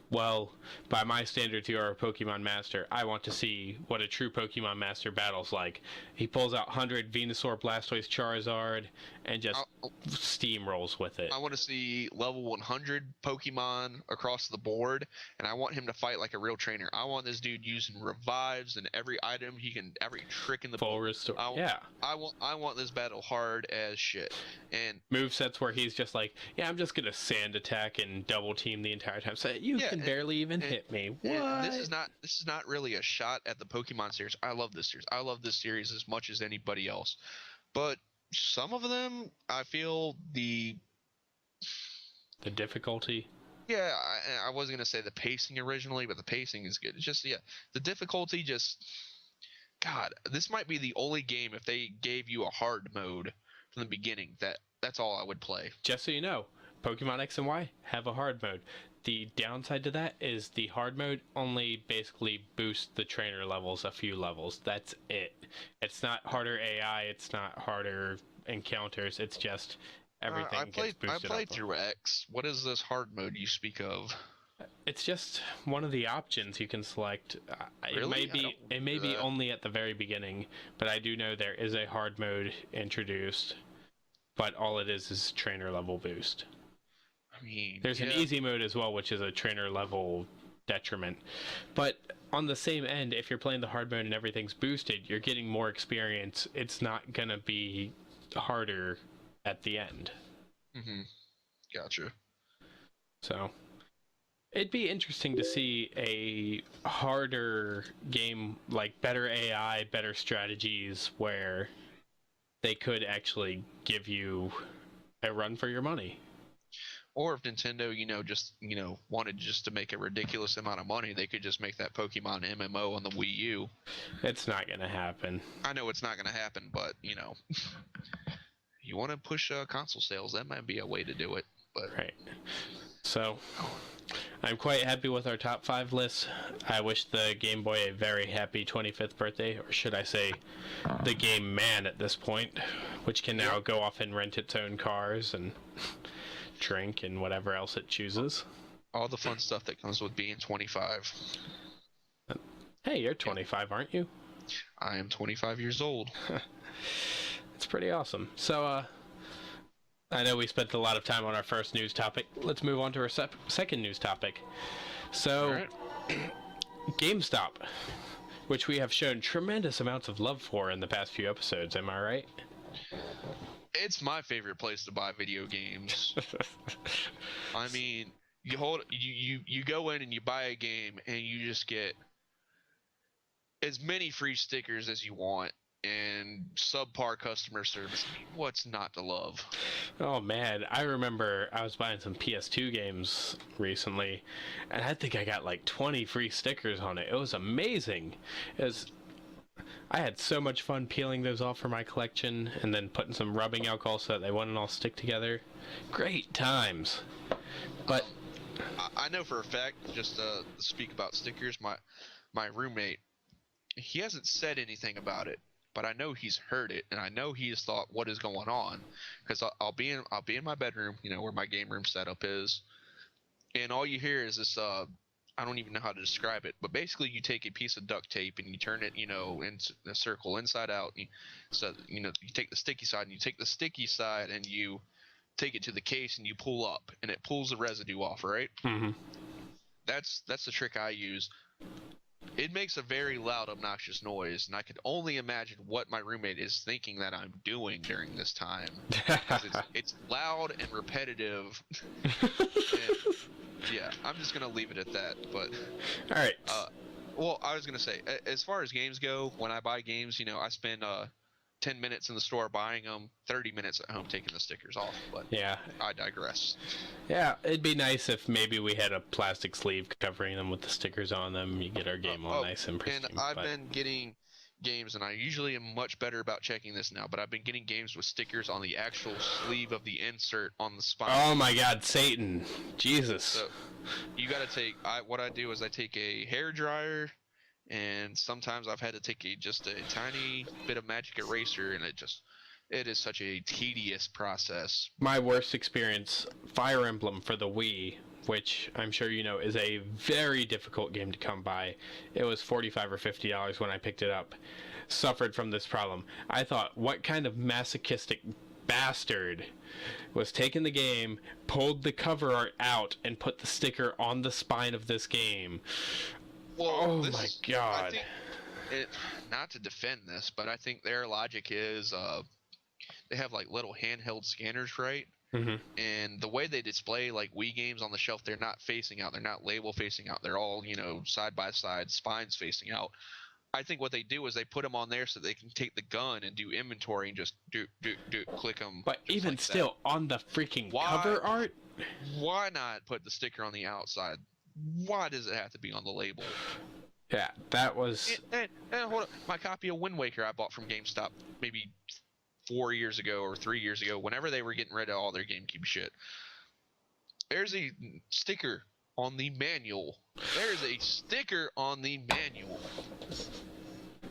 well, by my standards, you are a Pokemon Master. I want to see what a true Pokemon Master battle's like. He pulls out 100 Venusaur, Blastoise, Charizard, and just steamrolls with it. I want to see level 100 Pokemon across the board, and I want him to fight like a real trainer. I want this dude using revives and every item he can, every trick in the full restore. I want this battle hard as shit. And movesets where he's just like, yeah, I'm just gonna sand attack and double team the entire time. So you can barely even hit me. What? This is not really a shot at the Pokemon series. I love this series. I love this series as much as anybody else. But some of them, I feel the difficulty. Yeah, I wasn't gonna say the pacing originally, but the pacing is good. It's just the difficulty just. God, this might be the only game if they gave you a hard mode from the beginning. That's all I would play. Just so you know, Pokemon X and Y have a hard mode. The downside to that is the hard mode only basically boosts the trainer levels a few levels. That's it. It's not harder AI. It's not harder encounters. It's just everything gets boosted. I played through X. What is this hard mode you speak of? It's just one of the options you can select. Really? It may be only at the very beginning, but I do know there is a hard mode introduced. But all it is trainer level boost. I mean, there's an easy mode as well, which is a trainer level detriment. But on the same end, if you're playing the hard mode and everything's boosted, you're getting more experience. It's not gonna be harder at the end. Mm-hmm. Gotcha. So it'd be interesting to see a harder game, like better AI, better strategies, where they could actually give you a run for your money. Or if Nintendo, wanted just to make a ridiculous amount of money, they could just make that Pokemon MMO on the Wii U. It's not going to happen. I know it's not going to happen, but, you want to push console sales, that might be a way to do it. But right. So, I'm quite happy with our top 5 lists. I wish the Game Boy a very happy 25th birthday, or should I say the Game Man at this point, which can now go off and rent its own cars and drink and whatever else it chooses. All the fun stuff that comes with being 25. Hey, you're 25, aren't you? I am 25 years old. It's pretty awesome. So, I know we spent a lot of time on our first news topic. Let's move on to our second news topic. So, right. GameStop, which we have shown tremendous amounts of love for in the past few episodes, am I right? It's my favorite place to buy video games. I mean, you go in and you buy a game and you just get as many free stickers as you want and subpar customer service. I mean, what's not to love? Oh man, I remember I was buying some PS2 games recently and I think I got like 20 free stickers on it. It was amazing. I had so much fun peeling those off for my collection and then putting some rubbing alcohol so that they wouldn't all stick together. Great times. But I know for a fact, just to speak about stickers, my roommate, he hasn't said anything about it, but I know he's heard it, and I know he's thought, "What is going on?" Because I'll be in my bedroom, where my game room setup is, and all you hear is this. I don't even know how to describe it, but basically you take a piece of duct tape and you turn it, in a circle inside out. You take the sticky side and you take the sticky side and you take it to the case and you pull up and it pulls the residue off, right? mm-hmm. That's the trick I use. It makes a very loud, obnoxious noise, and I could only imagine what my roommate is thinking that I'm doing during this time. 'Cause it's loud and repetitive. And, yeah, I'm just gonna leave it at that. But all right. well, I was gonna say, as far as games go, when I buy games, I spend 10 minutes in the store buying them, 30 minutes at home taking the stickers off. But yeah, I digress. Yeah, it'd be nice if maybe we had a plastic sleeve covering them with the stickers on them. You get our game all nice and pristine. And I've been getting games, and I usually am much better about checking this now, but I've been getting games with stickers on the actual sleeve of the insert on the spine. Oh my God, Satan, Jesus! So you got to take. What I do is I take a hair dryer, and sometimes I've had to take just a tiny bit of magic eraser, and it is such a tedious process. My worst experience, Fire Emblem for the Wii, which I'm sure you know is a very difficult game to come by. It was $45 or $50 when I picked it up. Suffered from this problem. I thought, what kind of masochistic bastard was taking the game, pulled the cover art out, and put the sticker on the spine of this game? Well, oh my God. I think not to defend this, but I think their logic is they have like little handheld scanners, right? Mm-hmm. And the way they display like Wii games on the shelf, they're not facing out. They're not label facing out. They're all, side by side, spines facing out. I think what they do is they put them on there so they can take the gun and do inventory and just click them. But even like still, on the freaking cover art? Why not put the sticker on the outside? Why does it have to be on the label? Yeah, that was... And hold up. My copy of Wind Waker I bought from Gamestop maybe 4 years ago or 3 years ago, whenever they were getting rid of all their GameCube shit. There's a sticker on the manual. There's a sticker on the manual.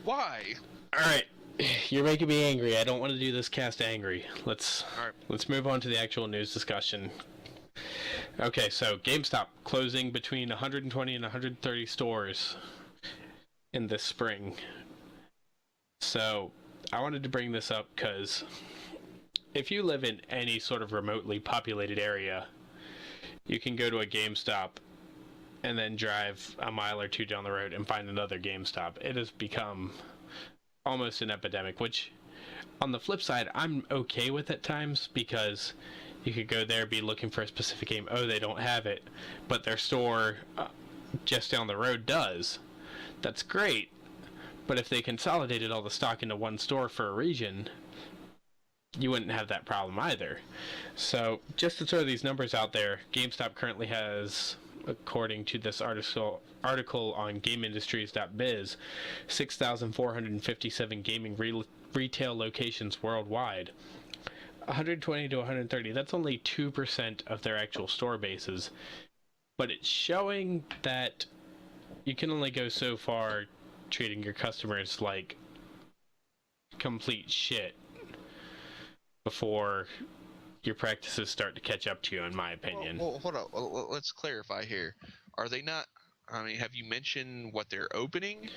Why? Alright, you're making me angry. I don't want to do this cast angry. Let's move on to the actual news discussion. Okay, so GameStop closing between 120 and 130 stores in this spring. So I wanted to bring this up because if you live in any sort of remotely populated area, you can go to a GameStop and then drive a mile or two down the road and find another GameStop. It has become almost an epidemic, which on the flip side, I'm okay with at times because you could go there, be looking for a specific game. Oh, they don't have it, but their store just down the road does. That's great. But if they consolidated all the stock into one store for a region, you wouldn't have that problem either. So just to throw these numbers out there, GameStop currently has, according to this article on GameIndustries.biz, 6,457 gaming retail locations worldwide. 120 to 130, that's only 2% of their actual store bases. But it's showing that you can only go so far treating your customers like complete shit before your practices start to catch up to you, in my opinion. Well, hold on. Well, let's clarify here. Are they not... I mean, have you mentioned what they're opening?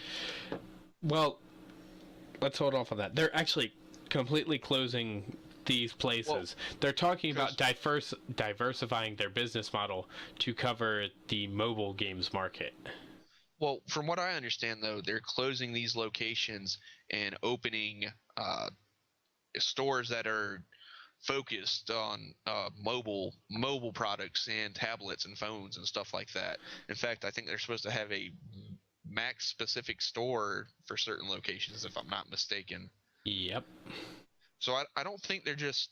Well, let's hold off on that. They're actually completely closing these places. Well, they're talking about diversifying their business model to cover the mobile games market. Well, from what I understand, though, they're closing these locations and opening stores that are focused on mobile products and tablets and phones and stuff like that. In fact, I think they're supposed to have a Mac specific store for certain locations, if I'm not mistaken. Yep. So I don't think they're just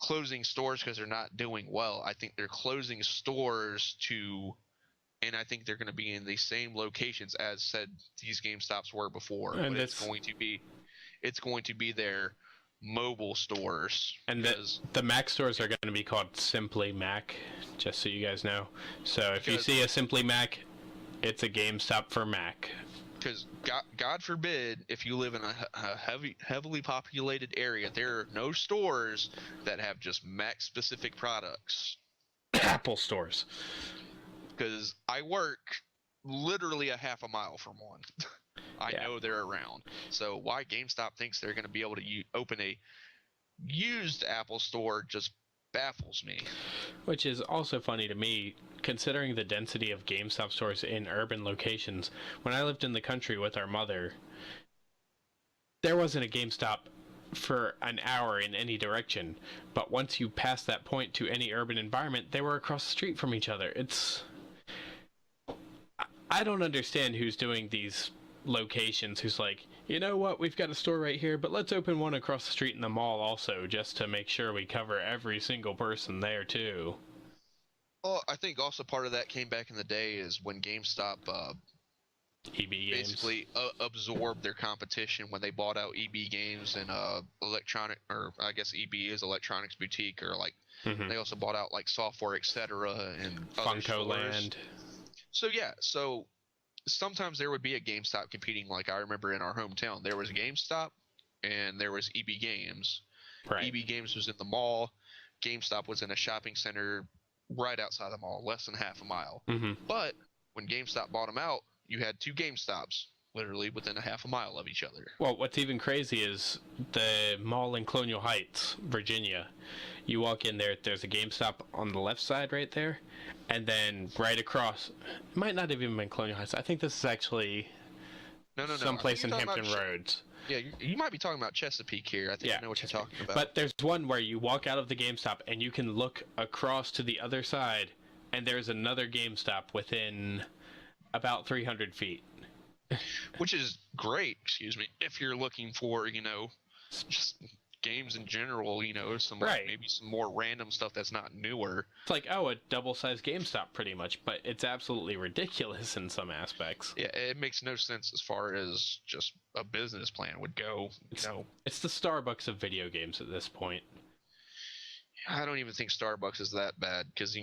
closing stores because they're not doing well. I think they're closing stores to and I think they're going to be in the same locations as said these GameStops were before. And but it's going to be their mobile stores. And the Mac stores are going to be called Simply Mac, just so you guys know. So if you see a Simply Mac, it's a GameStop for Mac. Because God forbid, if you live in a heavily populated area, there are no stores that have just Mac specific products. Apple stores. Because I work literally a half a mile from one. I know they're around. So why GameStop thinks they're going to be able to open a used Apple store just baffles me. Which is also funny to me, considering the density of GameStop stores in urban locations. When I lived in the country with our mother, there wasn't a GameStop for an hour in any direction. But once you pass that point to any urban environment, they were across the street from each other. I don't understand who's doing these locations, who's like, you know what, we've got a store right here, but let's open one across the street in the mall also, just to make sure we cover every single person there too. Well, I think also part of that came back in the day is when GameStop EB Games basically absorbed their competition when they bought out EB Games and electronic, or I guess EB is Electronics Boutique, or like they also bought out like Software Etc. and Funko Land. So yeah, so sometimes there would be a GameStop competing. Like I remember in our hometown, there was a GameStop and there was EB Games. Right. EB Games was in the mall. GameStop was in a shopping center right outside the mall, less than half a mile. But when GameStop bought them out, you had two GameStops literally within a half a mile of each other. Well, what's even crazy is the mall in Colonial Heights, Virginia. You walk in there, there's a GameStop on the left side right there, and then right across, it might not have even been Colonial Heights. I think this is actually someplace in Hampton Roads. Yeah, you might be talking about Chesapeake here. I think I know what you're talking about. But there's one where you walk out of the GameStop and you can look across to the other side, and there's another GameStop within about 300 feet. Which is great, if you're looking for, just games in general, some maybe some more random stuff that's not newer. It's like, a double-sized GameStop pretty much, but it's absolutely ridiculous in some aspects. Yeah, it makes no sense as far as just a business plan would go. It's the Starbucks of video games at this point. I don't even think Starbucks is that bad because,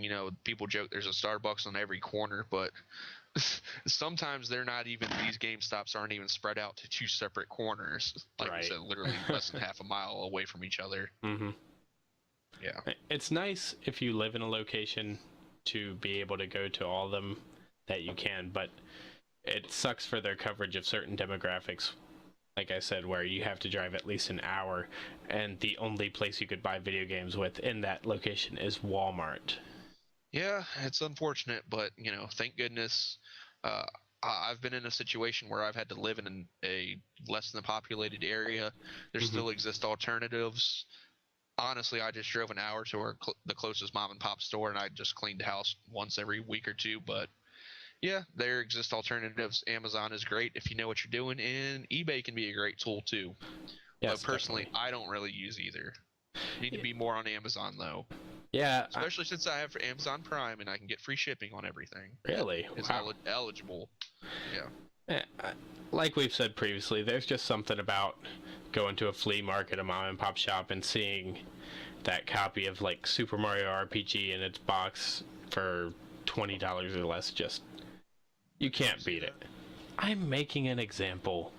people joke there's a Starbucks on every corner, but sometimes they're not even, these GameStops aren't even spread out to two separate corners. Like I said, literally less than half a mile away from each other. Yeah. It's nice if you live in a location to be able to go to all of them that you can, but it sucks for their coverage of certain demographics. Like I said, where you have to drive at least an hour, and the only place you could buy video games in that location is Walmart. Yeah, it's unfortunate, but, thank goodness. I've been in a situation where I've had to live in a less than populated area. There still exist alternatives. Honestly, I just drove an hour to the closest mom and pop store, and I just cleaned the house once every week or two. But yeah, there exist alternatives. Amazon is great if you know what you're doing, and eBay can be a great tool too. Yes, but personally, definitely. I don't really use either. You need to be more on Amazon though. Yeah, especially since I have Amazon Prime and I can get free shipping on everything. Really? It's eligible. Yeah. Like we've said previously, there's just something about going to a flea market, a mom and pop shop, and seeing that copy of like Super Mario RPG in its box for $20 or less. Just, you can't beat it. I'm making an example.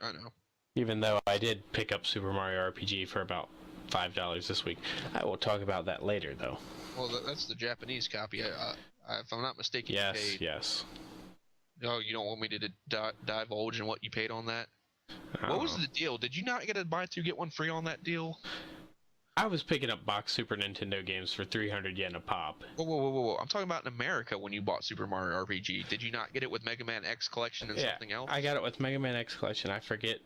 I know. Even though I did pick up Super Mario RPG for about $5 this week. I will talk about that later, though. Well, that's the Japanese copy. If I'm not mistaken, yes, you paid... Yes. No, you don't want me to divulge in what you paid on that? What was the deal? Did you not get a buy two get one free on that deal? I was picking up box Super Nintendo games for 300 yen a pop. Whoa. I'm talking about in America when you bought Super Mario RPG. Did you not get it with Mega Man X Collection and something else? I got it with Mega Man X Collection. I forget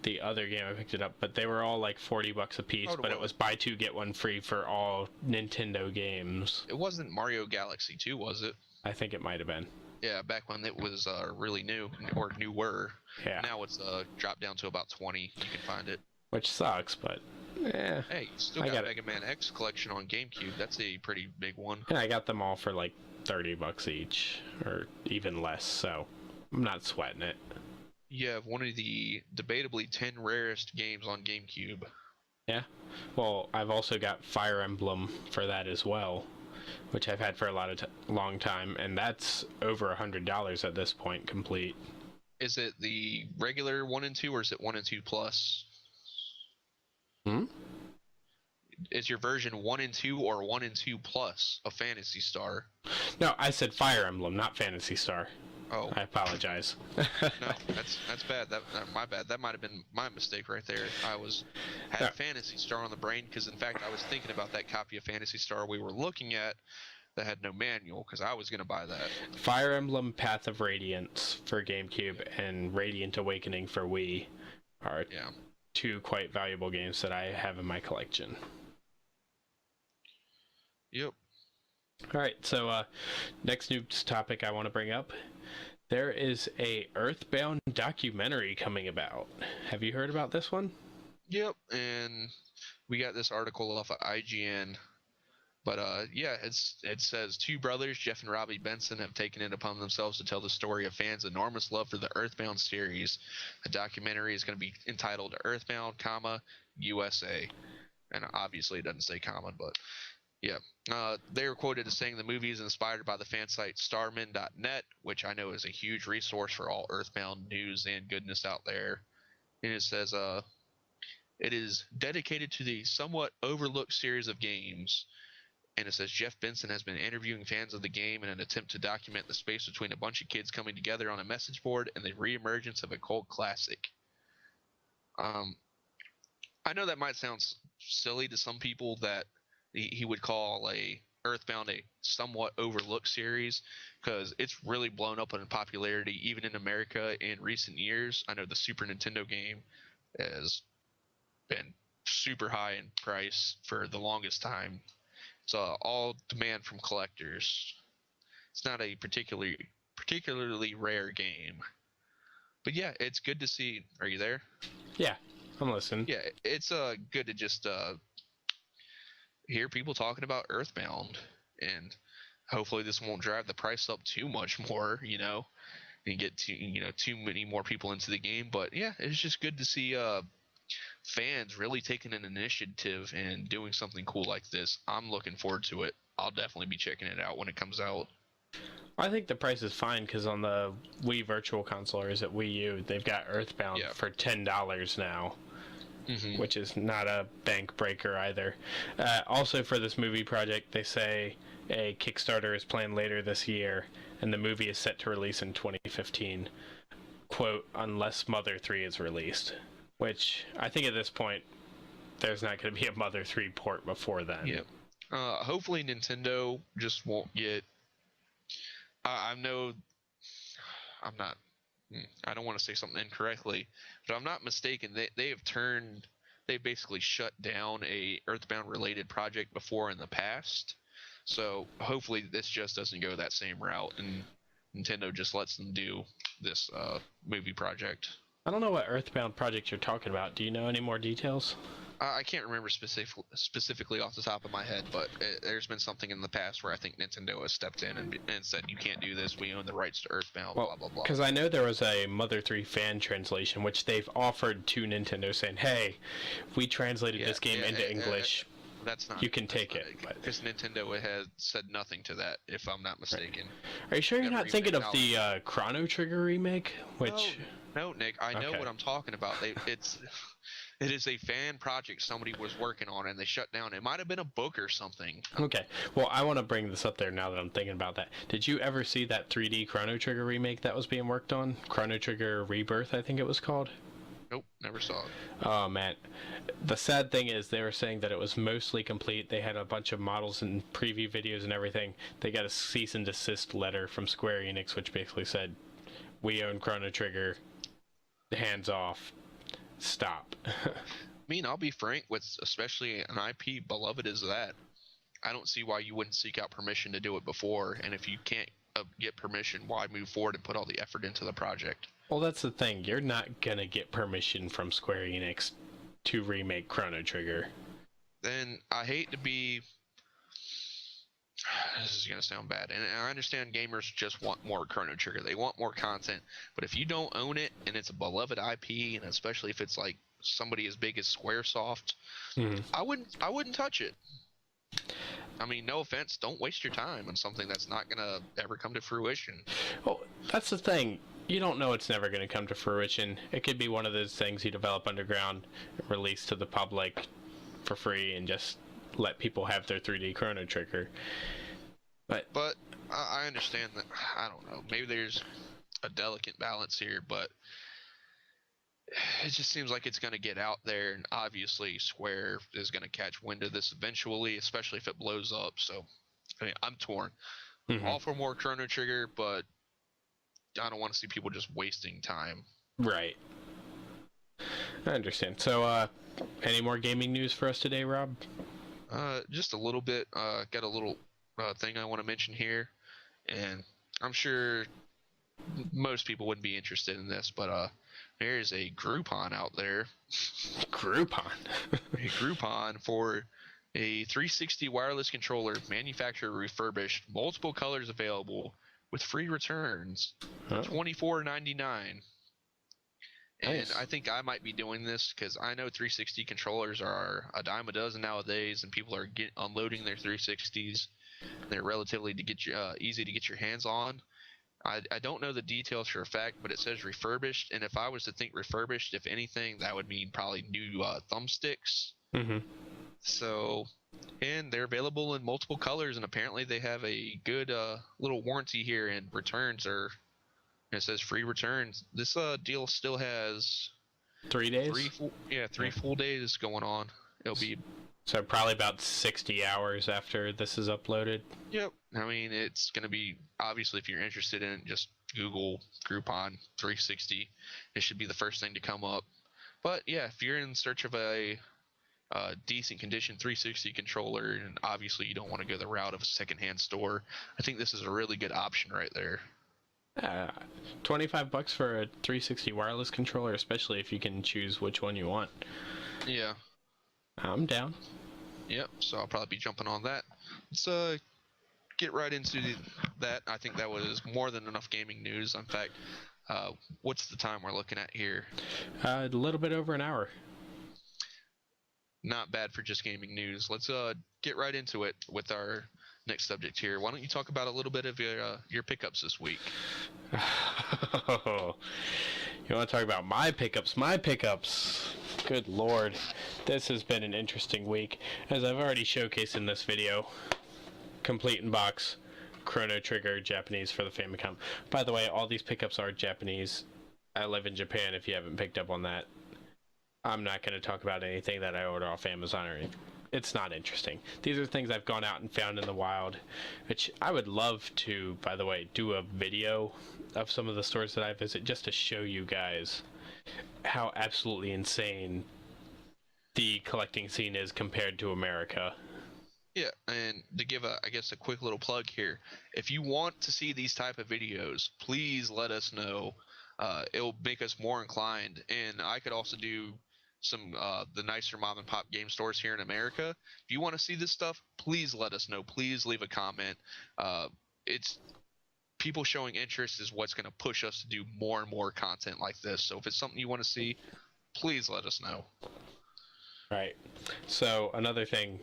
the other game I picked it up, but they were all like $40 a piece, but it was buy two get one free for all Nintendo games. It wasn't Mario Galaxy 2, was it? I think it might have been. Yeah, back when it was really new, or newer. Yeah. Now it's dropped down to about 20. You can find it. Which sucks, but yeah. Hey, you still got Mega Man X Collection on GameCube. That's a pretty big one. And I got them all for like $30 each, or even less, so I'm not sweating it. You have one of the debatably 10 rarest games on GameCube. Yeah. Well, I've also got Fire Emblem for that as well, which I've had for a long time, and that's over $100 at this point, complete. Is it the regular 1 and 2, or is it 1 and 2 plus? Is your version 1 and 2 or 1 and 2 plus a Phantasy Star? No, I said Fire Emblem, not Phantasy Star. Oh, I apologize. no, that's bad. That my bad. That might have been my mistake right there. Had Phantasy Star on the brain, because in fact I was thinking about that copy of Phantasy Star we were looking at that had no manual, because I was gonna buy that. Fire Emblem Path of Radiance for GameCube and Radiant Awakening for Wii are two quite valuable games that I have in my collection. Yep. Alright, so next news topic I want to bring up. There is a Earthbound documentary coming about. Have you heard about this one? Yep, and we got this article off of IGN. But it says two brothers, Jeff and Robbie Benson, have taken it upon themselves to tell the story of fans' enormous love for the Earthbound series. The documentary is going to be entitled Earthbound, USA. And obviously it doesn't say comma, but yeah. They were quoted as saying the movie is inspired by the fan site starmin.net, which I know is a huge resource for all Earthbound news and goodness out there. And it says, it is dedicated to the somewhat overlooked series of games. And it says Jeff Benson has been interviewing fans of the game in an attempt to document the space between a bunch of kids coming together on a message board and the reemergence of a cult classic. I know that might sound silly to some people that he would call a Earthbound a somewhat overlooked series, because it's really blown up in popularity even in America in recent years. I know the Super Nintendo game has been super high in price for the longest time. It's all demand from collectors. It's not a particularly rare game. But yeah, it's good to see. Are you there? Yeah, I'm listening. Yeah, it's good to just hear people talking about Earthbound, and hopefully this won't drive the price up too much more, and get too many more people into the game. But yeah, it's just good to see fans really taking an initiative and doing something cool like this. I'm looking forward to it. I'll definitely be checking it out when it comes out. I think the price is fine, because on the Wii Virtual Console, or is it Wii U, they've got Earthbound for $10 now. Mm-hmm. Which is not a bank breaker either. Also, for this movie project, they say a Kickstarter is planned later this year, and the movie is set to release in 2015. Quote, unless Mother 3 is released. Which, I think at this point, there's not going to be a Mother 3 port before then. Yeah. Hopefully Nintendo just won't get... I know... I don't want to say something incorrectly, but I'm not mistaken. They've basically shut down a Earthbound related project before in the past. So hopefully this just doesn't go that same route, and Nintendo just lets them do this movie project. I don't know what Earthbound project you're talking about. Do you know any more details? I can't remember specifically off the top of my head, but there's been something in the past where I think Nintendo has stepped in and said, you can't do this, we own the rights to Earthbound, blah, blah, blah. Because I know there was a Mother 3 fan translation, which they've offered to Nintendo, saying, hey, we translated this game into English. You can take it. Because Nintendo has said nothing to that, if I'm not mistaken. Right. Are you sure you're not thinking of the Chrono Trigger remake? No, Nick, I know what I'm talking about. It is a fan project somebody was working on, and they shut down. It might have been a book or something. Okay. Well, I want to bring this up there now that I'm thinking about that. Did you ever see that 3D Chrono Trigger remake that was being worked on? Chrono Trigger Rebirth, I think it was called? Nope, never saw it. Oh, man. The sad thing is they were saying that it was mostly complete. They had a bunch of models and preview videos and everything. They got a cease and desist letter from Square Enix, which basically said, we own Chrono Trigger. Hands off. Stop. I mean, I'll be frank, with especially an IP beloved as that, I don't see why you wouldn't seek out permission to do it before, and if you can't get permission, why move forward and put all the effort into the project? Well, that's the thing. You're not gonna get permission from Square Enix to remake Chrono Trigger. Then I hate to be This is gonna sound bad, and I understand gamers just want more Chrono Trigger. They want more content, but if you don't own it and it's a beloved IP, and especially if it's like somebody as big as SquareSoft, I wouldn't touch it. I mean, no offense, don't waste your time on something that's not gonna ever come to fruition. Well, that's the thing. You don't know it's never going to come to fruition. It could be one of those things you develop underground, release to the public for free, and just let people have their 3D Chrono Trigger. But I understand that. I don't know. Maybe there's a delicate balance here, but it just seems like it's going to get out there, and obviously Square is going to catch wind of this eventually, especially if it blows up. So, I mean, I'm torn. All for more Chrono Trigger, but I don't want to see people just wasting time. Right. I understand. So, any more gaming news for us today, Rob? Just a little bit. Got a little thing I want to mention here, and I'm sure most people wouldn't be interested in this, but there's a Groupon out there. Groupon? A Groupon for a 360 wireless controller, manufacturer refurbished, multiple colors available, with free returns, $24.99. And Nice. I think I might be doing this because I know 360 controllers are a dime a dozen nowadays, and people are unloading their 360s. They're relatively easy to get your hands on. I don't know the details for a fact, but it says refurbished, and if I was to think refurbished, if anything, that would mean probably new thumbsticks. So, and they're available in multiple colors, and apparently they have a good little warranty here, and returns are. It says free returns. This deal still has 3 days. Three full days going on. It'll be so probably about 60 hours after this is uploaded. Yep. I mean, it's gonna be obviously if you're interested in it, just Google Groupon 360. It should be the first thing to come up. But yeah, if you're in search of a decent condition 360 controller, and obviously you don't want to go the route of a secondhand store, I think this is a really good option right there. $25 for a 360 wireless controller, especially if you can choose which one you want. Yeah. I'm down. Yep. So I'll probably be jumping on that. Let's get right into that. I think that was more than enough gaming news. In fact, what's the time we're looking at here? A little bit over an hour. Not bad for just gaming news. Let's get right into it with our next subject here. Why don't you talk about a little bit of your pickups this week? You want to talk about my pickups? My pickups. Good lord. This has been an interesting week. As I've already showcased in this video, complete in box, Chrono Trigger, Japanese for the Famicom. By the way, all these pickups are Japanese. I live in Japan if you haven't picked up on that. I'm not going to talk about anything that I order off Amazon or anything. It's not interesting. These are things I've gone out and found in the wild, which I would love to, by the way, do a video of some of the stores that I visit just to show you guys how absolutely insane the collecting scene is compared to America. Yeah, and to give I guess a quick little plug here, if you want to see these type of videos, please let us know. It'll make us more inclined, and I could also do some the nicer mom and pop game stores here in America. If you want to see this stuff, please let us know. Please leave a comment. It's people showing interest is what's going to push us to do more and more content like this. So if it's something you want to see, please let us know. Right. So another thing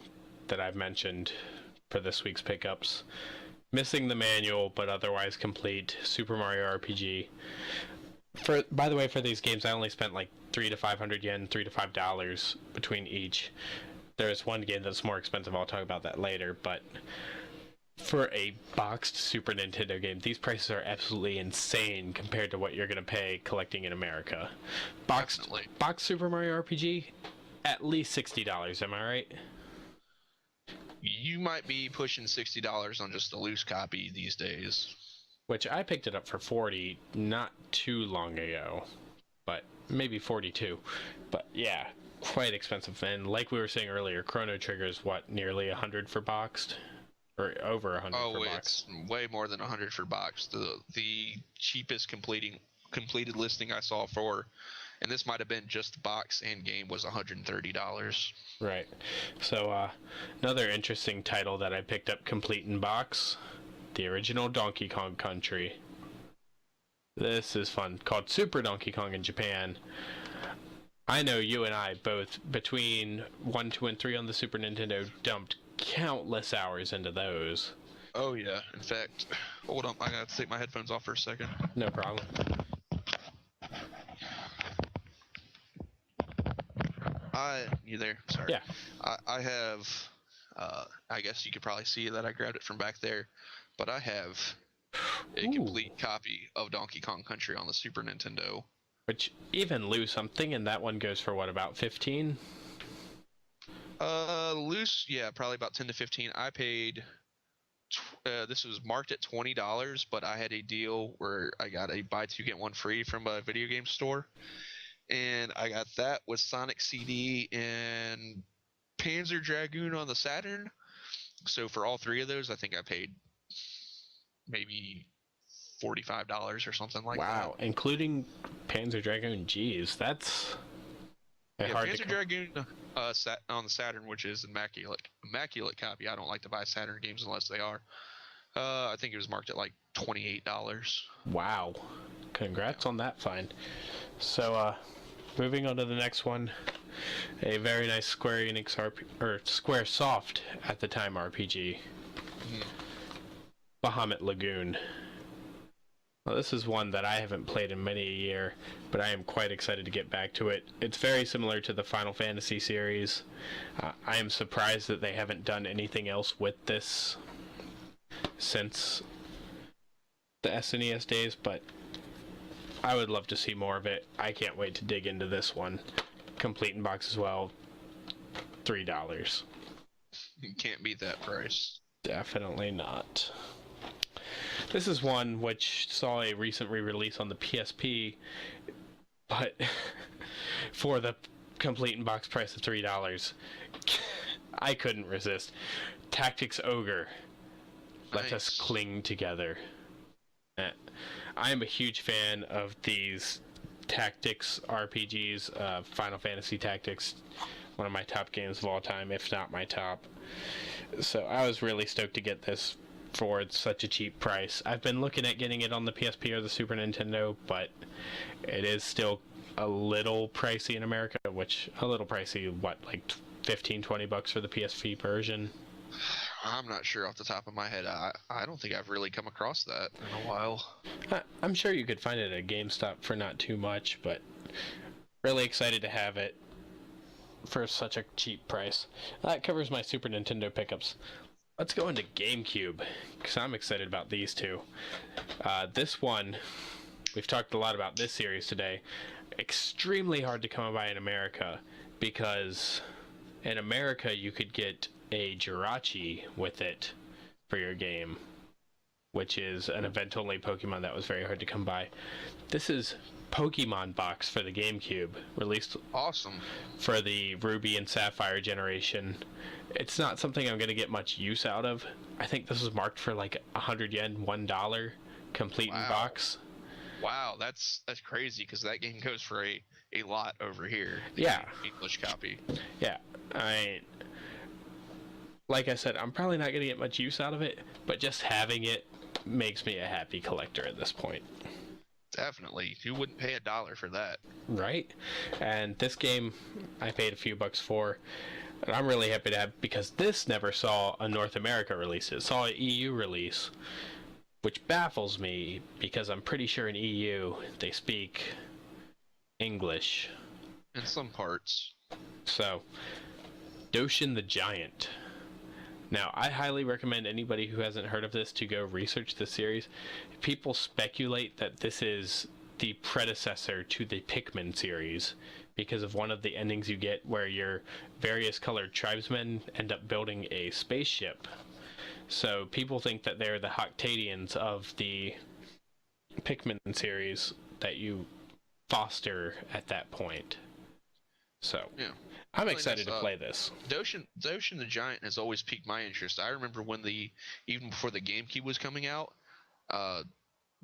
that I've mentioned for this week's pickups, missing the manual but otherwise complete Super Mario RPG. By the way, for these games, I only spent like 3 to 500 yen, $3 to $5 between each. There's one game that's more expensive. I'll talk about that later. But for a boxed Super Nintendo game, these prices are absolutely insane compared to what you're going to pay collecting in America. Boxed Super Mario RPG, at least $60. Am I right? You might be pushing $60 on just a loose copy these days. Which I picked it up for $40 not too long ago, but maybe $42. But yeah, quite expensive. And like we were saying earlier, Chrono Trigger is what, nearly $100 for boxed, or over $100 for boxed. It's way more than $100 for boxed. The cheapest completed listing I saw for and this might have been just the box and game was $130. Right. So another interesting title that I picked up complete in box, the original Donkey Kong Country. This is fun. Called Super Donkey Kong in Japan. I know you and I both, between 1, 2, and 3 on the Super Nintendo, dumped countless hours into those. Oh yeah. In fact, hold on. I gotta take my headphones off for a second. No problem. You there? Sorry. Yeah. I have, I guess you could probably see that I grabbed it from back there, but I have a complete copy of Donkey Kong Country on the Super Nintendo. Which, even loose, I'm thinking that one goes for what, about 15? Loose, yeah, probably about 10 to 15. I paid, this was marked at $20, but I had a deal where I got a buy two get one free from a video game store. And I got that with Sonic CD and Panzer Dragoon on the Saturn. So for all three of those, I think I paid maybe $45 or something like that. Wow, including Panzer Dragoon. Geez, that's hard Panzer to Dragoon on the Saturn, which is immaculate copy. I don't like to buy Saturn games unless they are. I think it was marked at like $28. Wow, congrats on that find. So, moving on to the next one, a very nice Square Enix or Square Soft at the time RPG, Bahamut Lagoon. Well, this is one that I haven't played in many a year, but I am quite excited to get back to it. It's very similar to the Final Fantasy series. I am surprised that they haven't done anything else with this since the SNES days, but I would love to see more of it. I can't wait to dig into this one. Complete in box as well. $3. You can't beat that price. Definitely not. This is one which saw a recent re-release on the PSP, but for the complete in box price of $3, I couldn't resist. Tactics Ogre. Let us cling together. I am a huge fan of these tactics RPGs. Final Fantasy Tactics, one of my top games of all time, if not my top. So I was really stoked to get this for such a cheap price. I've been looking at getting it on the PSP or the Super Nintendo, but it is still a little pricey in America, which a little pricey, what, like 15, 20 bucks for the PSP version? I'm not sure off the top of my head. I don't think I've really come across that in a while. I'm sure you could find it at Gamestop for not too much, but really excited to have it for such a cheap price. That covers my Super Nintendo pickups. Let's go into GameCube, because I'm excited about these two. This one, we've talked a lot about this series today. Extremely hard to come by in America, because in America you could get a Jirachi with it for your game, which is an event-only Pokemon that was very hard to come by. This is Pokemon Box for the GameCube, released for the Ruby and Sapphire generation. It's not something I'm going to get much use out of. I think this was marked for like 100 yen, $1, complete in box. Wow, that's crazy, because that game goes for a lot over here. Yeah. English copy. Yeah, like I said, I'm probably not going to get much use out of it, but just having it makes me a happy collector at this point. Definitely. You wouldn't pay $1 for that. Right? And this game, I paid a few bucks for, and I'm really happy to have, because this never saw a North America release. It saw an EU release, which baffles me, because I'm pretty sure in EU they speak English. In some parts. So, Doshin the Giant. Now, I highly recommend anybody who hasn't heard of this to go research the series. People speculate that this is the predecessor to the Pikmin series because of one of the endings you get where your various colored tribesmen end up building a spaceship. So people think that they're the Hoctadians of the Pikmin series that you foster at that point. So, yeah. I'm excited to play this. Doshin the Giant has always piqued my interest. I remember when even before the GameCube was coming out,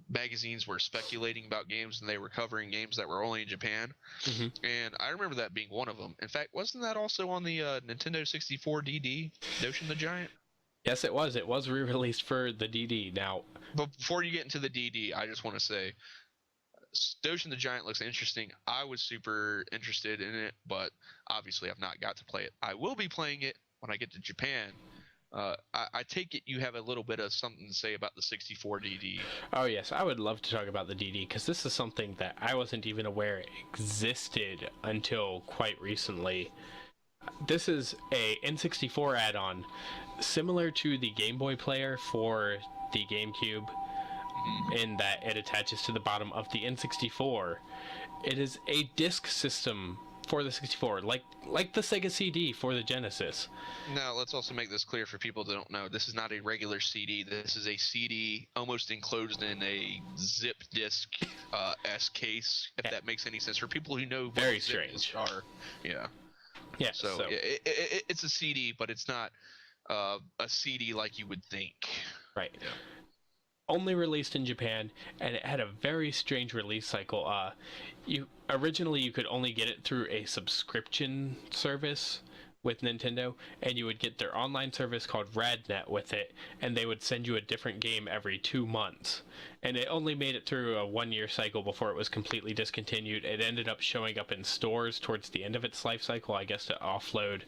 magazines were speculating about games and they were covering games that were only in Japan. Hmm. And I remember that being one of them. In fact, wasn't that also on the Nintendo 64 DD, Doshin the Giant? Yes, it was. It was re-released for the DD. Now, But before you get into the DD, I just want to say Doshin the Giant looks interesting. I was super interested in it, but obviously I've not got to play it. I will be playing it when I get to Japan. I take it you have a little bit of something to say about the 64 DD. oh yes, I would love to talk about the DD because this is something that I wasn't even aware existed until quite recently. This is a N64 add-on, similar to the Game Boy player for the GameCube, in that it attaches to the bottom of the N64. It is a disc system for the 64, like the Sega CD for the Genesis. Now, let's also make this clear for people that don't know. This is not a regular CD. This is a CD almost enclosed in a zip disc S case, if that makes any sense. For people who know what Very zip strange. discs are. Yeah. Yeah, So, it's a CD, but it's not a CD like you would think. right. Yeah. Only released in Japan, and it had a very strange release cycle. Originally you could only get it through a subscription service with Nintendo, and you would get their online service called RadNet with it, and they would send you a different game every 2 months. And it only made it through a 1-year cycle before it was completely discontinued. It ended up showing up in stores towards the end of its life cycle, I guess, to offload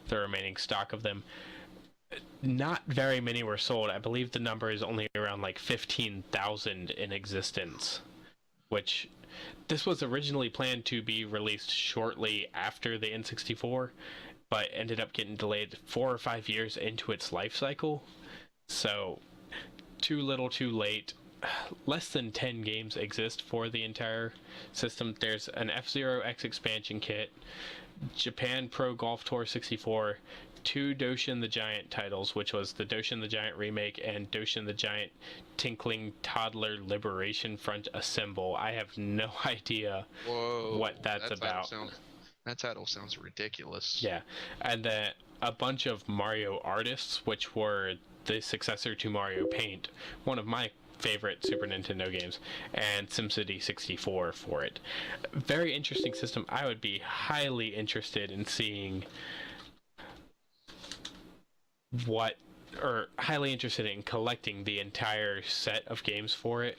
the remaining stock of them. Not very many were sold. I believe the number is only around like 15,000 in existence, which this was originally planned to be released shortly after the N64, but ended up getting delayed 4 or 5 years into its life cycle. So too little too late. Less than 10 games exist for the entire system. There's an F-Zero X expansion kit, Japan Pro Golf Tour 64, 2 Doshin the Giant titles, which was the Doshin the Giant remake and Doshin the Giant Tinkling Toddler Liberation Front Assemble. I have no idea what that's about. That title sounds ridiculous. Yeah, and then a bunch of Mario Artists, which were the successor to Mario Paint, one of my favorite Super Nintendo games, and SimCity 64 for it. Very interesting system. I would be highly interested in seeing highly interested in collecting the entire set of games for it.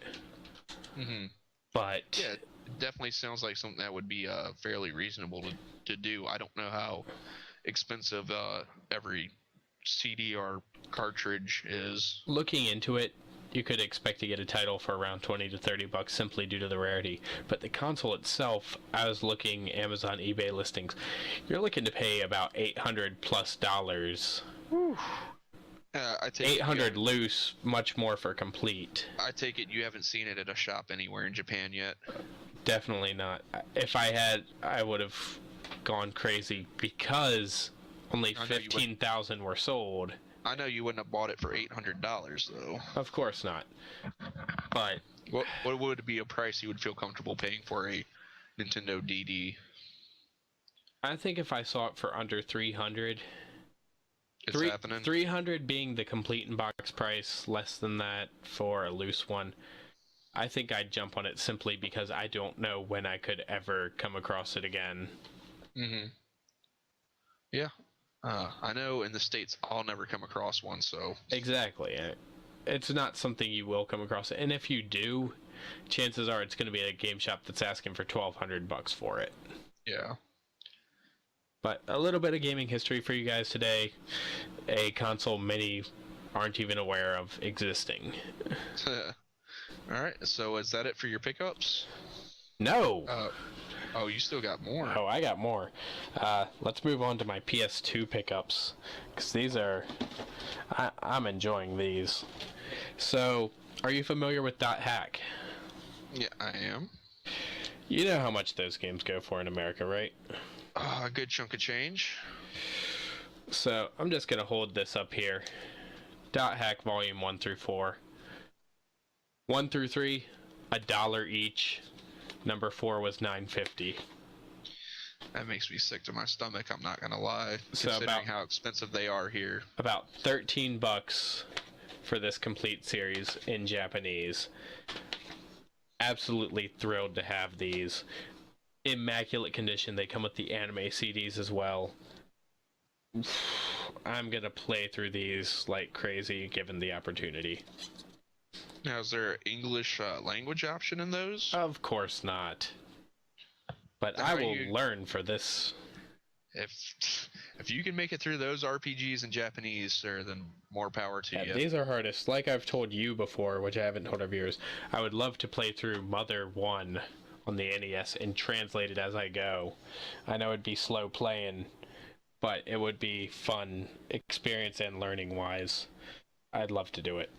But yeah, it definitely sounds like something that would be fairly reasonable to do. I don't know how expensive every CD or cartridge is. Looking into it, you could expect to get a title for around $20 to $30 simply due to the rarity. But the console itself, I was looking Amazon, eBay listings, you're looking to pay about $800+. I take $800 loose, much more for complete. I take it you haven't seen it at a shop anywhere in Japan yet. Definitely not. If I had, I would have gone crazy because only 15,000 were sold. I know you wouldn't have bought it for $800 though. Of course not. But what would be a price you would feel comfortable paying for a Nintendo DD? I think if I saw it for under 300, it's happening. 300 being the complete in-box price, less than that for a loose one, I think I'd jump on it simply because I don't know when I could ever come across it again. Yeah. I know in the States I'll never come across one, so... Exactly. It's not something you will come across. And if you do, chances are it's going to be a game shop that's asking for $1,200 for it. Yeah. But a little bit of gaming history for you guys today. A console many aren't even aware of existing. Alright, so is that it for your pickups? No! Oh, you still got more. Oh, I got more. Let's move on to my PS2 pickups, because these are... I'm enjoying these. So, are you familiar with .hack? Yeah, I am. You know how much those games go for in America, right? A good chunk of change. So, I'm just going to hold this up here. .hack volume 1 through 4. 1 through 3, $1 each. Number 4 was $9.50. That makes me sick to my stomach, I'm not gonna lie, so considering how expensive they are here. About $13 for this complete series in Japanese. absolutely thrilled to have these. Immaculate condition. They come with the anime CDs as well. I'm gonna play through these like crazy given the opportunity. Now, is there an English language option in those? Of course not. But How I will you- learn for this. If you can make it through those RPGs in Japanese, sir, then more power to you. These are hardest. Like I've told you before, which I haven't told our viewers, I would love to play through Mother 1 on the NES and translate it as I go. I know it'd be slow playing, but it would be fun experience and learning wise. I'd love to do it.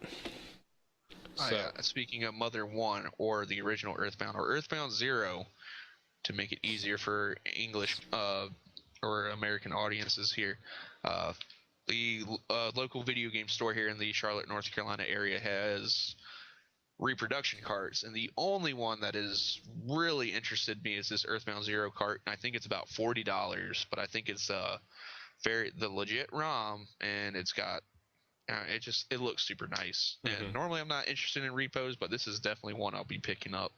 Speaking of Mother 1 or the original Earthbound or Earthbound 0, to make it easier for English or American audiences here, the local video game store here in the Charlotte, North Carolina area has reproduction carts, and the only one that has really interested me is this Earthbound 0 cart, and I think it's about $40, but I think it's the legit ROM, and it's got it looks super nice. Mm-hmm. And normally I'm not interested in repos, but this is definitely one I'll be picking up.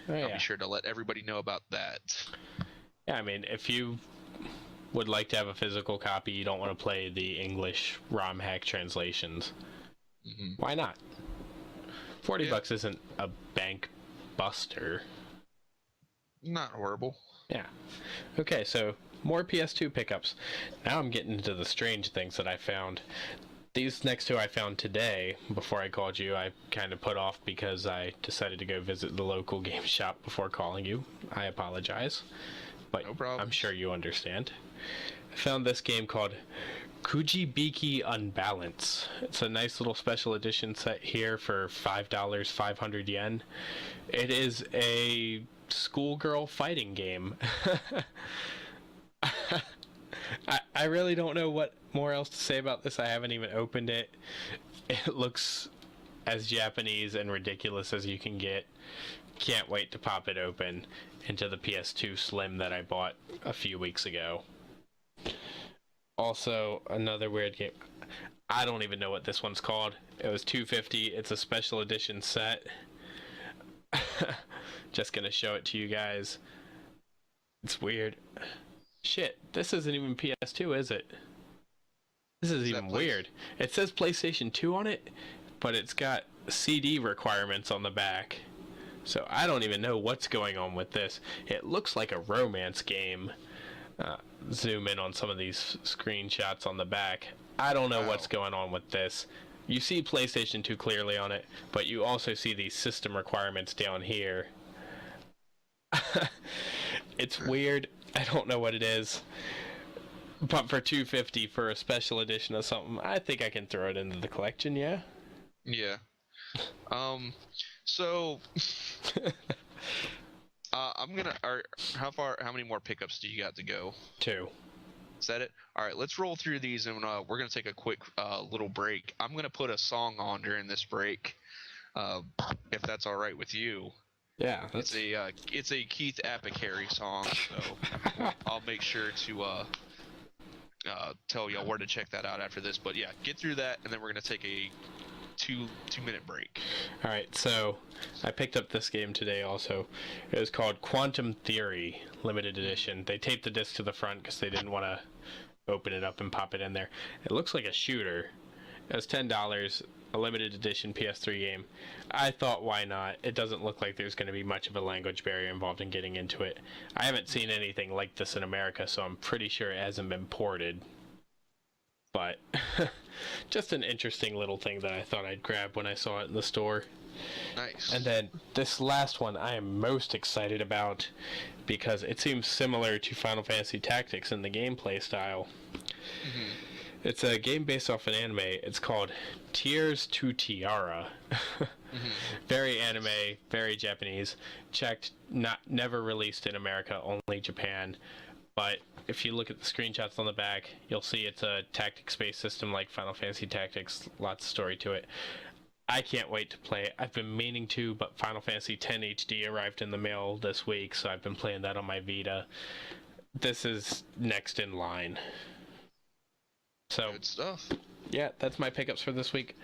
Oh, I'll be sure to let everybody know about that. Yeah, I mean, if you would like to have a physical copy, you don't want to play the English ROM hack translations, why not? $40 isn't a bank buster. Not horrible. Yeah. Okay, so more PS2 pickups. Now I'm getting into the strange things that I found. These next two I found today. Before I called you, I kind of put off because I decided to go visit the local game shop before calling you. I apologize, but no problem. I'm sure you understand. I found this game called Kujibiki Unbalance. It's a nice little special edition set here for $5, 500 yen. It is a schoolgirl fighting game. I really don't know what more else to say about this. I haven't even opened it. It looks as Japanese and ridiculous as you can get. Can't wait to pop it open into the PS2 Slim that I bought a few weeks ago. Also, another weird game. I don't even know what this one's called. It was $250. It's a special edition set. Just gonna show it to you guys. It's weird. Shit, this isn't even PS2, is it? This is even weird. It says PlayStation 2 on it, but it's got CD requirements on the back. So I don't even know what's going on with this. It looks like a romance game. Zoom in on some of these screenshots on the back. I don't know what's going on with this. You see PlayStation 2 clearly on it, but you also see these system requirements down here. It's weird. I don't know what it is. But for $250 for a special edition of something, I think I can throw it into the collection, yeah? Yeah. So I'm gonna. How many more pickups do you got to go? 2. Is that it? All right, let's roll through these, and we're gonna take a quick little break. I'm gonna put a song on during this break, if that's all right with you. Yeah, it's a Keith Apicary song, so I'll make sure to tell y'all where to check that out after this. But yeah, get through that, and then we're gonna take a two-minute break. All right, so I picked up this game today also. It was called Quantum Theory Limited Edition. They taped the disc to the front because they didn't want to open it up and pop it in there. It looks like a shooter. It was $10, a limited edition PS3 game. I thought, why not? It doesn't look like there's going to be much of a language barrier involved in getting into it. I haven't seen anything like this in America, so I'm pretty sure it hasn't been ported. But just an interesting little thing that I thought I'd grab when I saw it in the store. Nice. And then this last one I am most excited about because it seems similar to Final Fantasy Tactics in the gameplay style. Mm-hmm. It's a game based off an anime. It's called Tears to Tiara. Mm-hmm. Very anime, very Japanese. Checked, never released in America, only Japan. But if you look at the screenshots on the back, you'll see it's a tactics-based system like Final Fantasy Tactics. Lots of story to it. I can't wait to play it. I've been meaning to, but Final Fantasy X HD arrived in the mail this week, so I've been playing that on my Vita. This is next in line. So, good stuff. Yeah, that's my pickups for this week.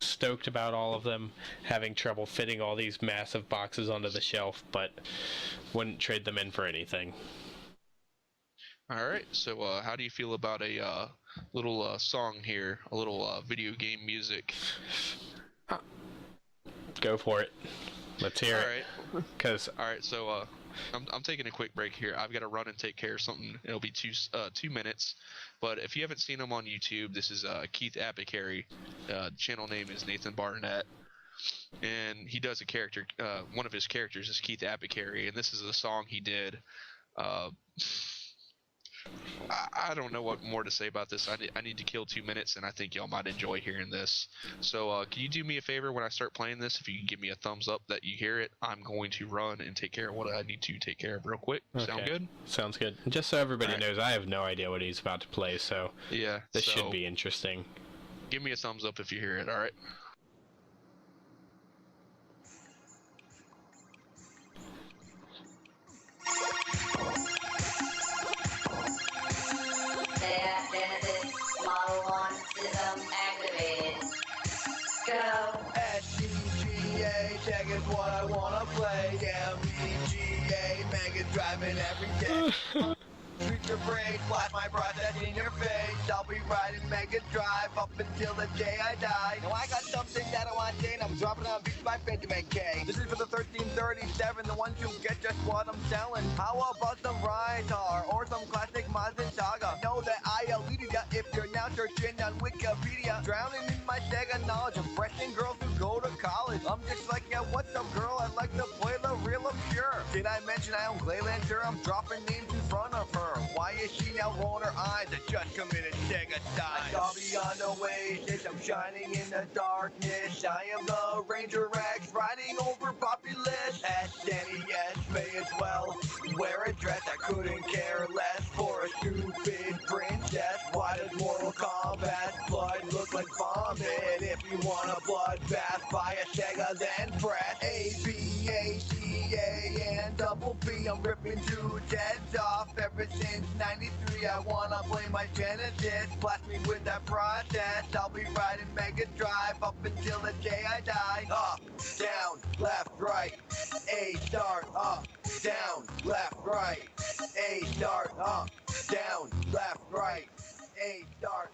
stoked about all of them, having trouble fitting all these massive boxes onto the shelf, but wouldn't trade them in for anything. All right. So, how do you feel about a little song here, a little video game music? Go for it. Let's hear it. All right. So, I'm taking a quick break here. I've got to run and take care of something. It'll be 2 minutes. But if you haven't seen him on YouTube, this is Keith Apicary. Channel name is Nathan Barnett, and he does a character. One of his characters is Keith Apicary, and this is a song he did. I don't know what more to say about this. I need to kill 2 minutes, and I think y'all might enjoy hearing this. So can you do me a favor when I start playing this? If you can give me a thumbs up that you hear it, I'm going to run and take care of what I need to take care of real quick. Okay. Sound good? Sounds good. Just so everybody knows, I have no idea what he's about to play, so yeah, this should be interesting. Give me a thumbs up if you hear it, all right? Model 1 system activated. Go. SCGA, check is what I wanna play. MEGA, Mega driving every day. Treat your brain, flash my process in your face. I'll be riding Mega Drive up until the day I die. Now I got something that I want to say, and I'm dropping on beats by Benjamin K. This is for the 1337, the ones who get just what I'm selling. How about some Rydar or some classic Mazda Saga? Know that I'll lead ya if you're now searching on Wikipedia. Drowning in my Sega knowledge, impressing girls who go to college. I'm just like, yeah, what's up, girl? I'd like to play the real, I'm sure. Did I mention I own Glayland? Sure, I'm dropping names in front of her. Why is she now rolling her eyes? I just committed Sega-cide. I'll be on the Oasis, I'm shining in the darkness. I am the Ranger X, riding over Populous. SNES may as well wear a dress. I couldn't care less for a stupid princess. Why does Mortal Kombat blood look like vomit? If you want a bloodbath, buy a Sega, then press A, B, A, C, A, and double B. I'm ripping dudes' heads off ever since 93. I wanna play my Genesis, blast me with that process. I'll be riding Mega Drive up until the day I die. Up, down, left, right, A start, up, down, left, right, A start, up, down, left, right, A start.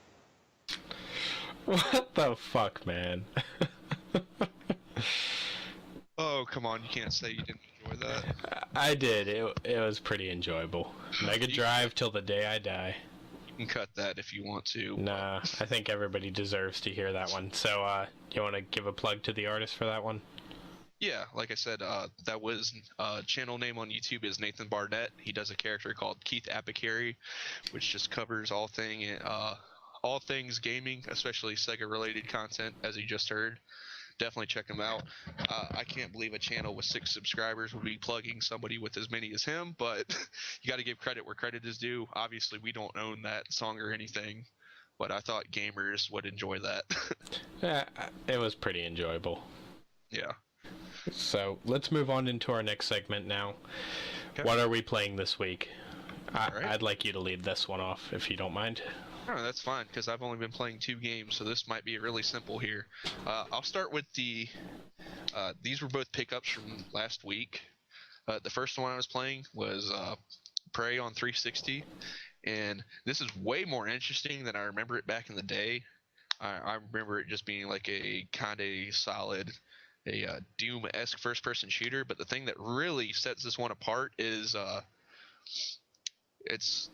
What the fuck, man? Oh, come on, you can't say you didn't enjoy that. I did. It was pretty enjoyable. Mega Drive till the day I die. You can cut that if you want to. Nah, I think everybody deserves to hear that one. So, you want to give a plug to the artist for that one? Yeah, like I said, that was channel name on YouTube is Nathan Barnett. He does a character called Keith Apicary, which just covers all things gaming, especially Sega-related content, as you just heard. Definitely check him out. I can't believe a channel with 6 subscribers would be plugging somebody with as many as him, but you got to give credit where credit is due. Obviously, we don't own that song or anything, but I thought gamers would enjoy that. Yeah, it was pretty enjoyable. Yeah. So let's move on into our next segment now. Okay. What are we playing this week? I'd like you to lead this one off, if you don't mind. Oh, that's fine, because I've only been playing 2 games, so this might be really simple here. I'll start with these were both pickups from last week. The first one I was playing was Prey on 360, and this is way more interesting than I remember it back in the day. I remember it just being like a kind of solid, Doom-esque first-person shooter, but the thing that really sets this one apart is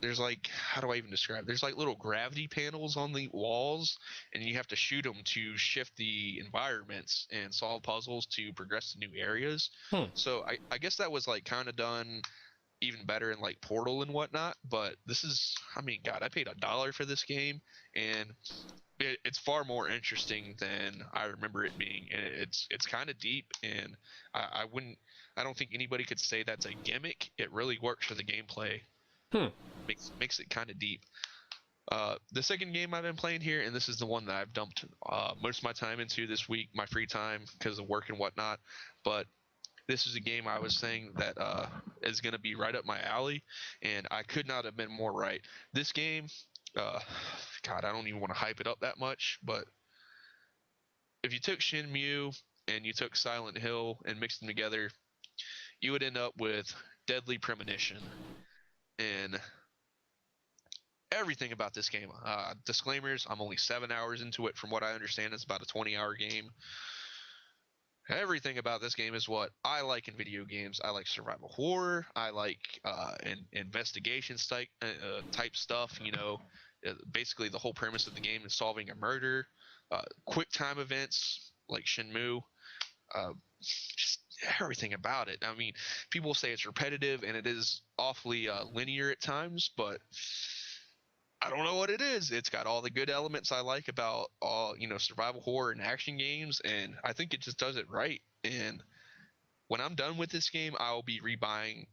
there's like, how do I even describe it? There's like little gravity panels on the walls, and you have to shoot them to shift the environments and solve puzzles to progress to new areas. So I guess that was like kind of done even better in like Portal and whatnot, but this is, I mean, God, I paid $1 for this game, and it's far more interesting than I remember it being. And it's kind of deep, and I don't think anybody could say that's a gimmick. It really works for the gameplay. Makes it kind of deep. The second game I've been playing here, and this is the one that I've dumped most of my time into this week, my free time, because of work and whatnot, but this is a game I was saying that is going to be right up my alley, and I could not have been more right. This game, God, I don't even want to hype it up that much, but if you took Shenmue and you took Silent Hill and mixed them together, you would end up with Deadly Premonition. And everything about this game, disclaimers, I'm only 7 hours into it. From what I understand, it's about a 20-hour game. Everything about this game is what I like in video games. I like survival horror. I like investigation type stuff. Basically the whole premise of the game is solving a murder. Quick time events like Shenmue. Just everything about it. I mean, people say it's repetitive and it is awfully linear at times, but I don't know what it is. It's got all the good elements I like about all, survival horror and action games, and I think it just does it right. And when I'm done with this game, I'll be rebuying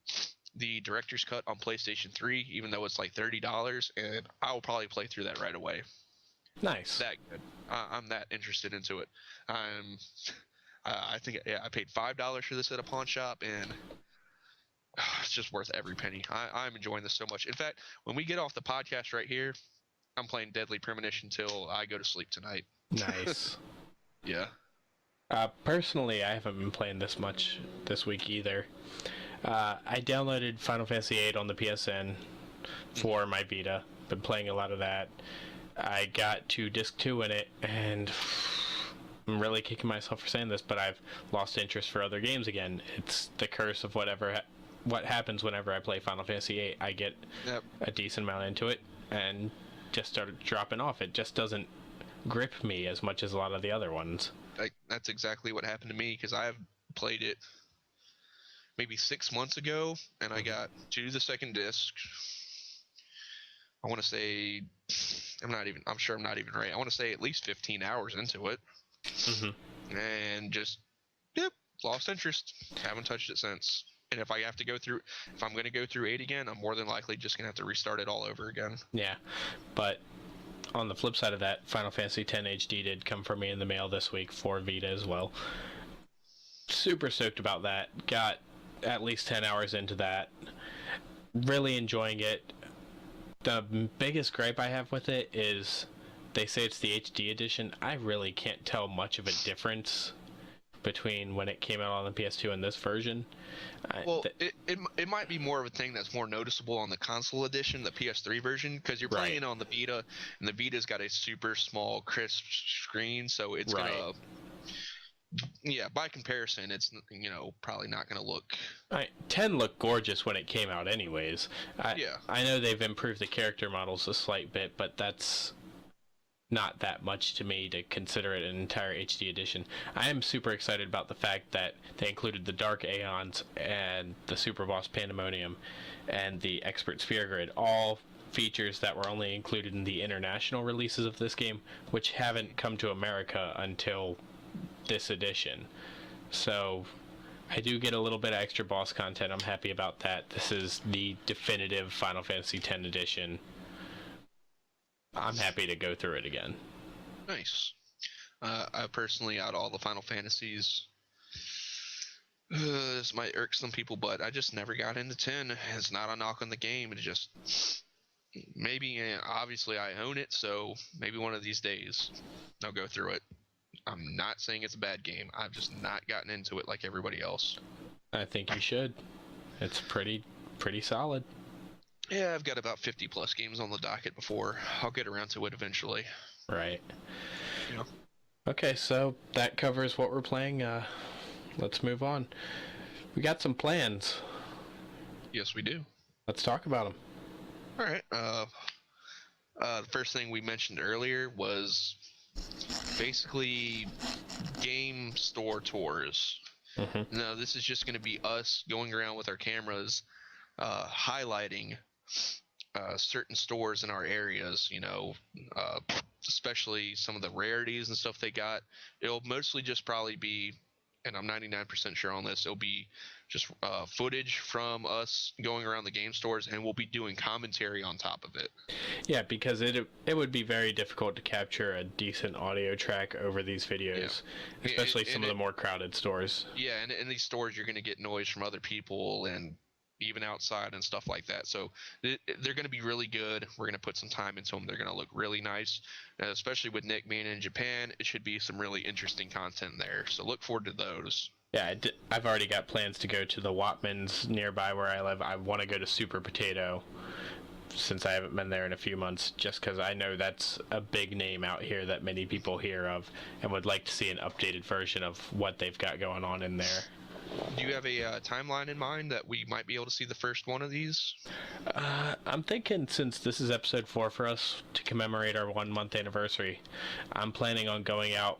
the director's cut on PlayStation 3, even though it's like $30, and I'll probably play through that right away. Nice. That good. I'm that interested into it. I think I paid $5 for this at a pawn shop, and it's just worth every penny. I'm enjoying this so much. In fact, when we get off the podcast right here, I'm playing Deadly Premonition till I go to sleep tonight. Nice. Yeah. Personally, I haven't been playing this much this week either. I downloaded Final Fantasy VIII on the PSN for my Vita. Been playing a lot of that. I got to Disc 2 in it, and I'm really kicking myself for saying this, but I've lost interest for other games again. It's the curse of what happens whenever I play Final Fantasy VIII. I get a decent amount into it and just started dropping off. It just doesn't grip me as much as a lot of the other ones. That's exactly what happened to me, because I have played it maybe 6 months ago, and I got to the second disc. I want to say, I'm sure I'm not even right. I want to say at least 15 hours into it. Mm-hmm. And just, lost interest. Haven't touched it since. And if I'm going to go through 8 again, I'm more than likely just going to have to restart it all over again. Yeah, but on the flip side of that, Final Fantasy X HD did come for me in the mail this week for Vita as well. Super stoked about that. Got at least 10 hours into that. Really enjoying it. The biggest gripe I have with it is they say it's the HD edition. I really can't tell much of a difference between when it came out on the PS2 and this version. Well, it might be more of a thing that's more noticeable on the console edition, the PS3 version, because you're playing on the Vita, and the Vita's got a super small, crisp screen, so it's gonna. Yeah, by comparison, it's probably not gonna look. 10 looked gorgeous when it came out, anyways. I know they've improved the character models a slight bit, but that's not that much to me to consider it an entire HD edition. I am super excited about the fact that they included the Dark Aeons and the Super Boss Pandemonium and the Expert Sphere Grid, all features that were only included in the international releases of this game, which haven't come to America until this edition. So I do get a little bit of extra boss content. I'm happy about that. This is the definitive Final Fantasy X edition. I'm happy to go through it again. Nice. I personally, out of all the Final Fantasies, this might irk some people, but I just never got into 10. It's not a knock on the game. It's just maybe, obviously I own it, so maybe one of these days I'll go through it. I'm not saying it's a bad game. I've just not gotten into it like everybody else. I think you should. It's pretty solid. Yeah, I've got about 50 plus games on the docket before I'll get around to it eventually. Right. Yeah. Okay, so that covers what we're playing. Let's move on. We got some plans. Yes, we do. Let's talk about them. All right. The first thing we mentioned earlier was basically game store tours. Mm-hmm. Now, this is just going to be us going around with our cameras, highlighting certain stores in our areas, especially some of the rarities and stuff they got. It'll mostly just probably be, and I'm 99% sure on this, it'll be just footage from us going around the game stores, and we'll be doing commentary on top of it. Yeah, because it would be very difficult to capture a decent audio track over these videos, especially some of the more crowded stores. Yeah, and in these stores you're going to get noise from other people, and even outside and stuff like that. So they're going to be really good. We're going to put some time into them. They're going to look really nice, and especially with Nick being in Japan, it should be some really interesting content there. So look forward to those. Yeah, I've already got plans to go to the Watmans nearby where I live. I want to go to Super Potato since I haven't been there in a few months, just because I know that's a big name out here that many people hear of and would like to see an updated version of what they've got going on in there. Do you have a timeline in mind that we might be able to see the first one of these? I'm thinking since this is episode 4 for us to commemorate our 1-month anniversary, I'm planning on going out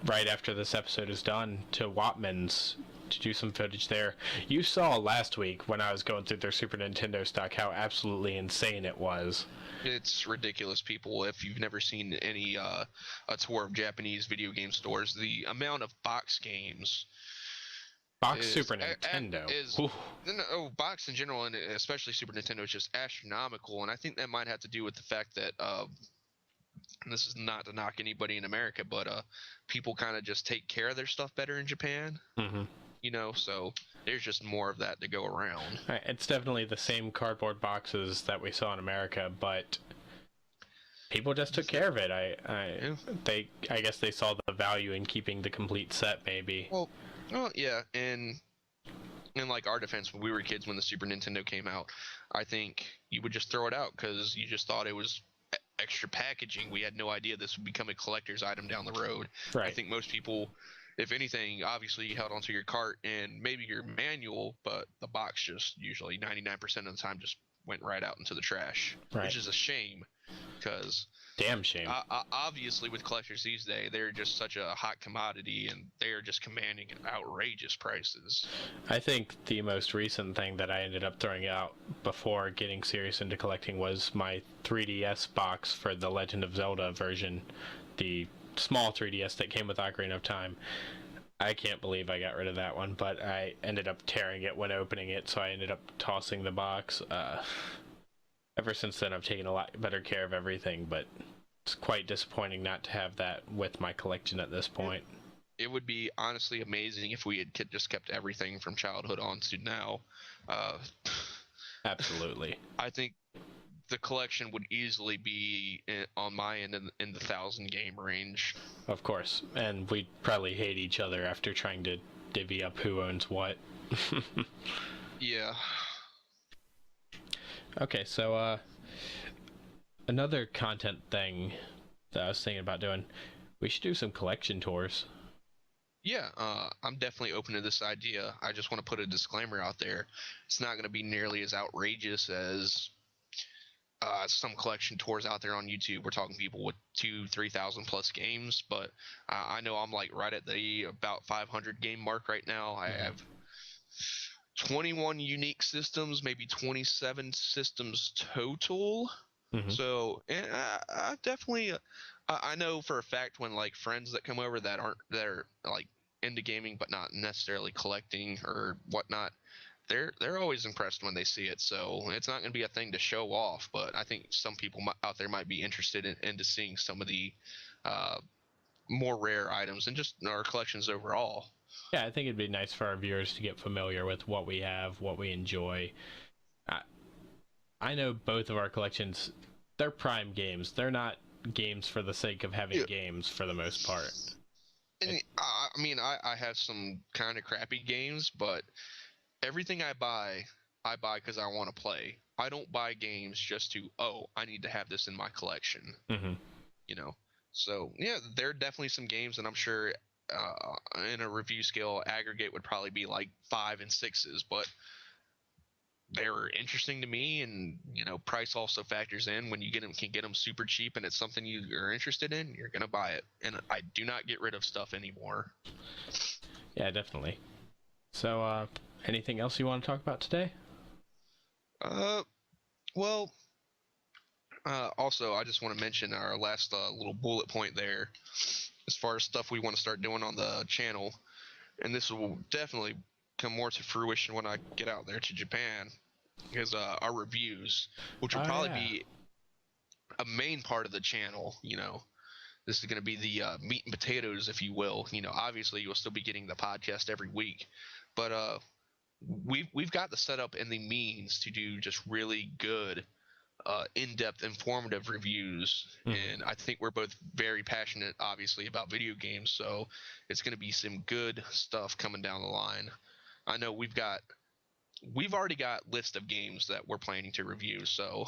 right after this episode is done to Watman's to do some footage there. You saw last week when I was going through their Super Nintendo stock how absolutely insane it was. It's ridiculous, people. If you've never seen any a tour of Japanese video game stores, the amount of box games. Super Nintendo. Box in general, and especially Super Nintendo, is just astronomical. And I think that might have to do with the fact that, and this is not to knock anybody in America, but people kind of just take care of their stuff better in Japan. Mm-hmm. You know, so there's just more of that to go around. It's definitely the same cardboard boxes that we saw in America, but people just took care of it. I guess they saw the value in keeping the complete set, maybe. Well, yeah, and in like our defense, when we were kids, when the Super Nintendo came out, I think you would just throw it out because you just thought it was extra packaging. We had no idea this would become a collector's item down the road. Right. I think most people, if anything, obviously you held onto your cart and maybe your manual, but the box just usually 99% of the time just went right out into the trash, right. Which is a shame because damn shame. Obviously, with collectors these days, they're just such a hot commodity, and they are just commanding outrageous prices. I think the most recent thing that I ended up throwing out before getting serious into collecting was my 3DS box for the Legend of Zelda version, the small 3DS that came with Ocarina of Time. I can't believe I got rid of that one, but I ended up tearing it when opening it, so I ended up tossing the box. Ever since then, I've taken a lot better care of everything, but it's quite disappointing not to have that with my collection at this point. It would be honestly amazing if we had just kept everything from childhood on to now. Absolutely. I think the collection would easily be on my end in the 1,000 game range. Of course, and we'd probably hate each other after trying to divvy up who owns what. Yeah. Okay, so another content thing that I was thinking about doing, we should do some collection tours. Yeah, I'm definitely open to this idea. I just want to put a disclaimer out there. It's not going to be nearly as outrageous as some collection tours out there on YouTube. We're talking people with 2,000-3,000 plus games, but I know I'm like right at the about 500 game mark right now. I have 21 unique systems, maybe 27 systems total. Mm-hmm. So I definitely, I know for a fact when like friends that come over that are like into gaming but not necessarily collecting or whatnot, they're always impressed when they see it. So it's not going to be a thing to show off, but I think some people out there might be interested into seeing some of the more rare items and just our collections overall. Yeah, I think it'd be nice for our viewers to get familiar with what we have, what we enjoy. I know both of our collections, they're prime games. They're not games for the sake of having games for the most part. And I mean, I have some kind of crappy games, but everything I buy because I want to play. I don't buy games just to, I need to have this in my collection. Mm-hmm. You know? So, yeah, there are definitely some games that I'm sure in a review scale aggregate would probably be like 5 and 6s, but they're interesting to me, and you know, price also factors in. When you can get them super cheap and it's something you are interested in, you're gonna buy it. And I do not get rid of stuff anymore. Yeah, definitely. So anything else you want to talk about today? Well, also I just want to mention our last little bullet point there as far as stuff we want to start doing on the channel, and this will definitely come more to fruition when I get out there to Japan, is our reviews, which will probably be a main part of the channel. You know, this is going to be the meat and potatoes, if you will. You know, obviously you'll still be getting the podcast every week, but we've got the setup and the means to do just really good, in-depth, informative reviews, and I think we're both very passionate, obviously, about video games. So it's going to be some good stuff coming down the line. I know we've already got list of games that we're planning to review, so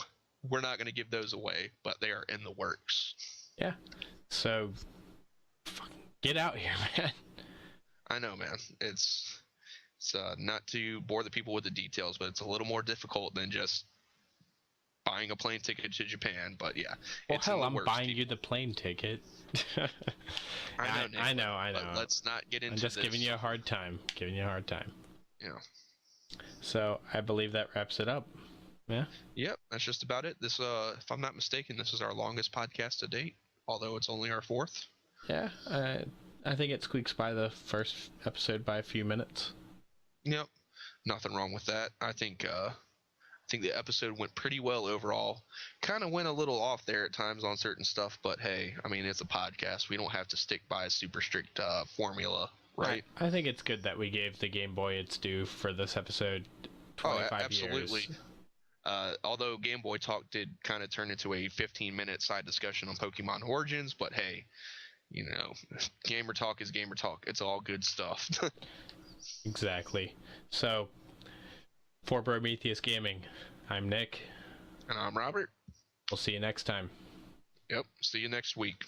we're not going to give those away, but they are in the works. Yeah. So get out here, man. I know, man. It's not to bore the people with the details, but it's a little more difficult than just buying a plane ticket to Japan. But yeah, Well, it's hell, in I'm the works, buying people. you the plane ticket. I know, I know. but let's not get into I'm just this. giving you a hard time. Yeah. So I believe that wraps it up. Yeah. Yep, that's just about it. This, if I'm not mistaken, this is our longest podcast to date, although it's only our 4th. Yeah. I think it squeaks by the first episode by a few minutes. Yep, nothing wrong with that. I think the episode went pretty well overall. Kind of went a little off there at times on certain stuff, but hey, I mean, it's a podcast. We don't have to stick by a super strict formula, right? I think it's good that we gave the Game Boy its due for this episode. 25 absolutely. years. Although Game Boy Talk did kind of turn into a 15-minute side discussion on Pokemon Origins, but hey, you know, Gamer Talk is Gamer Talk. It's all good stuff. Exactly. So, for Brometheus Gaming, I'm Nick. And I'm Robert. We'll see you next time. Yep, see you next week.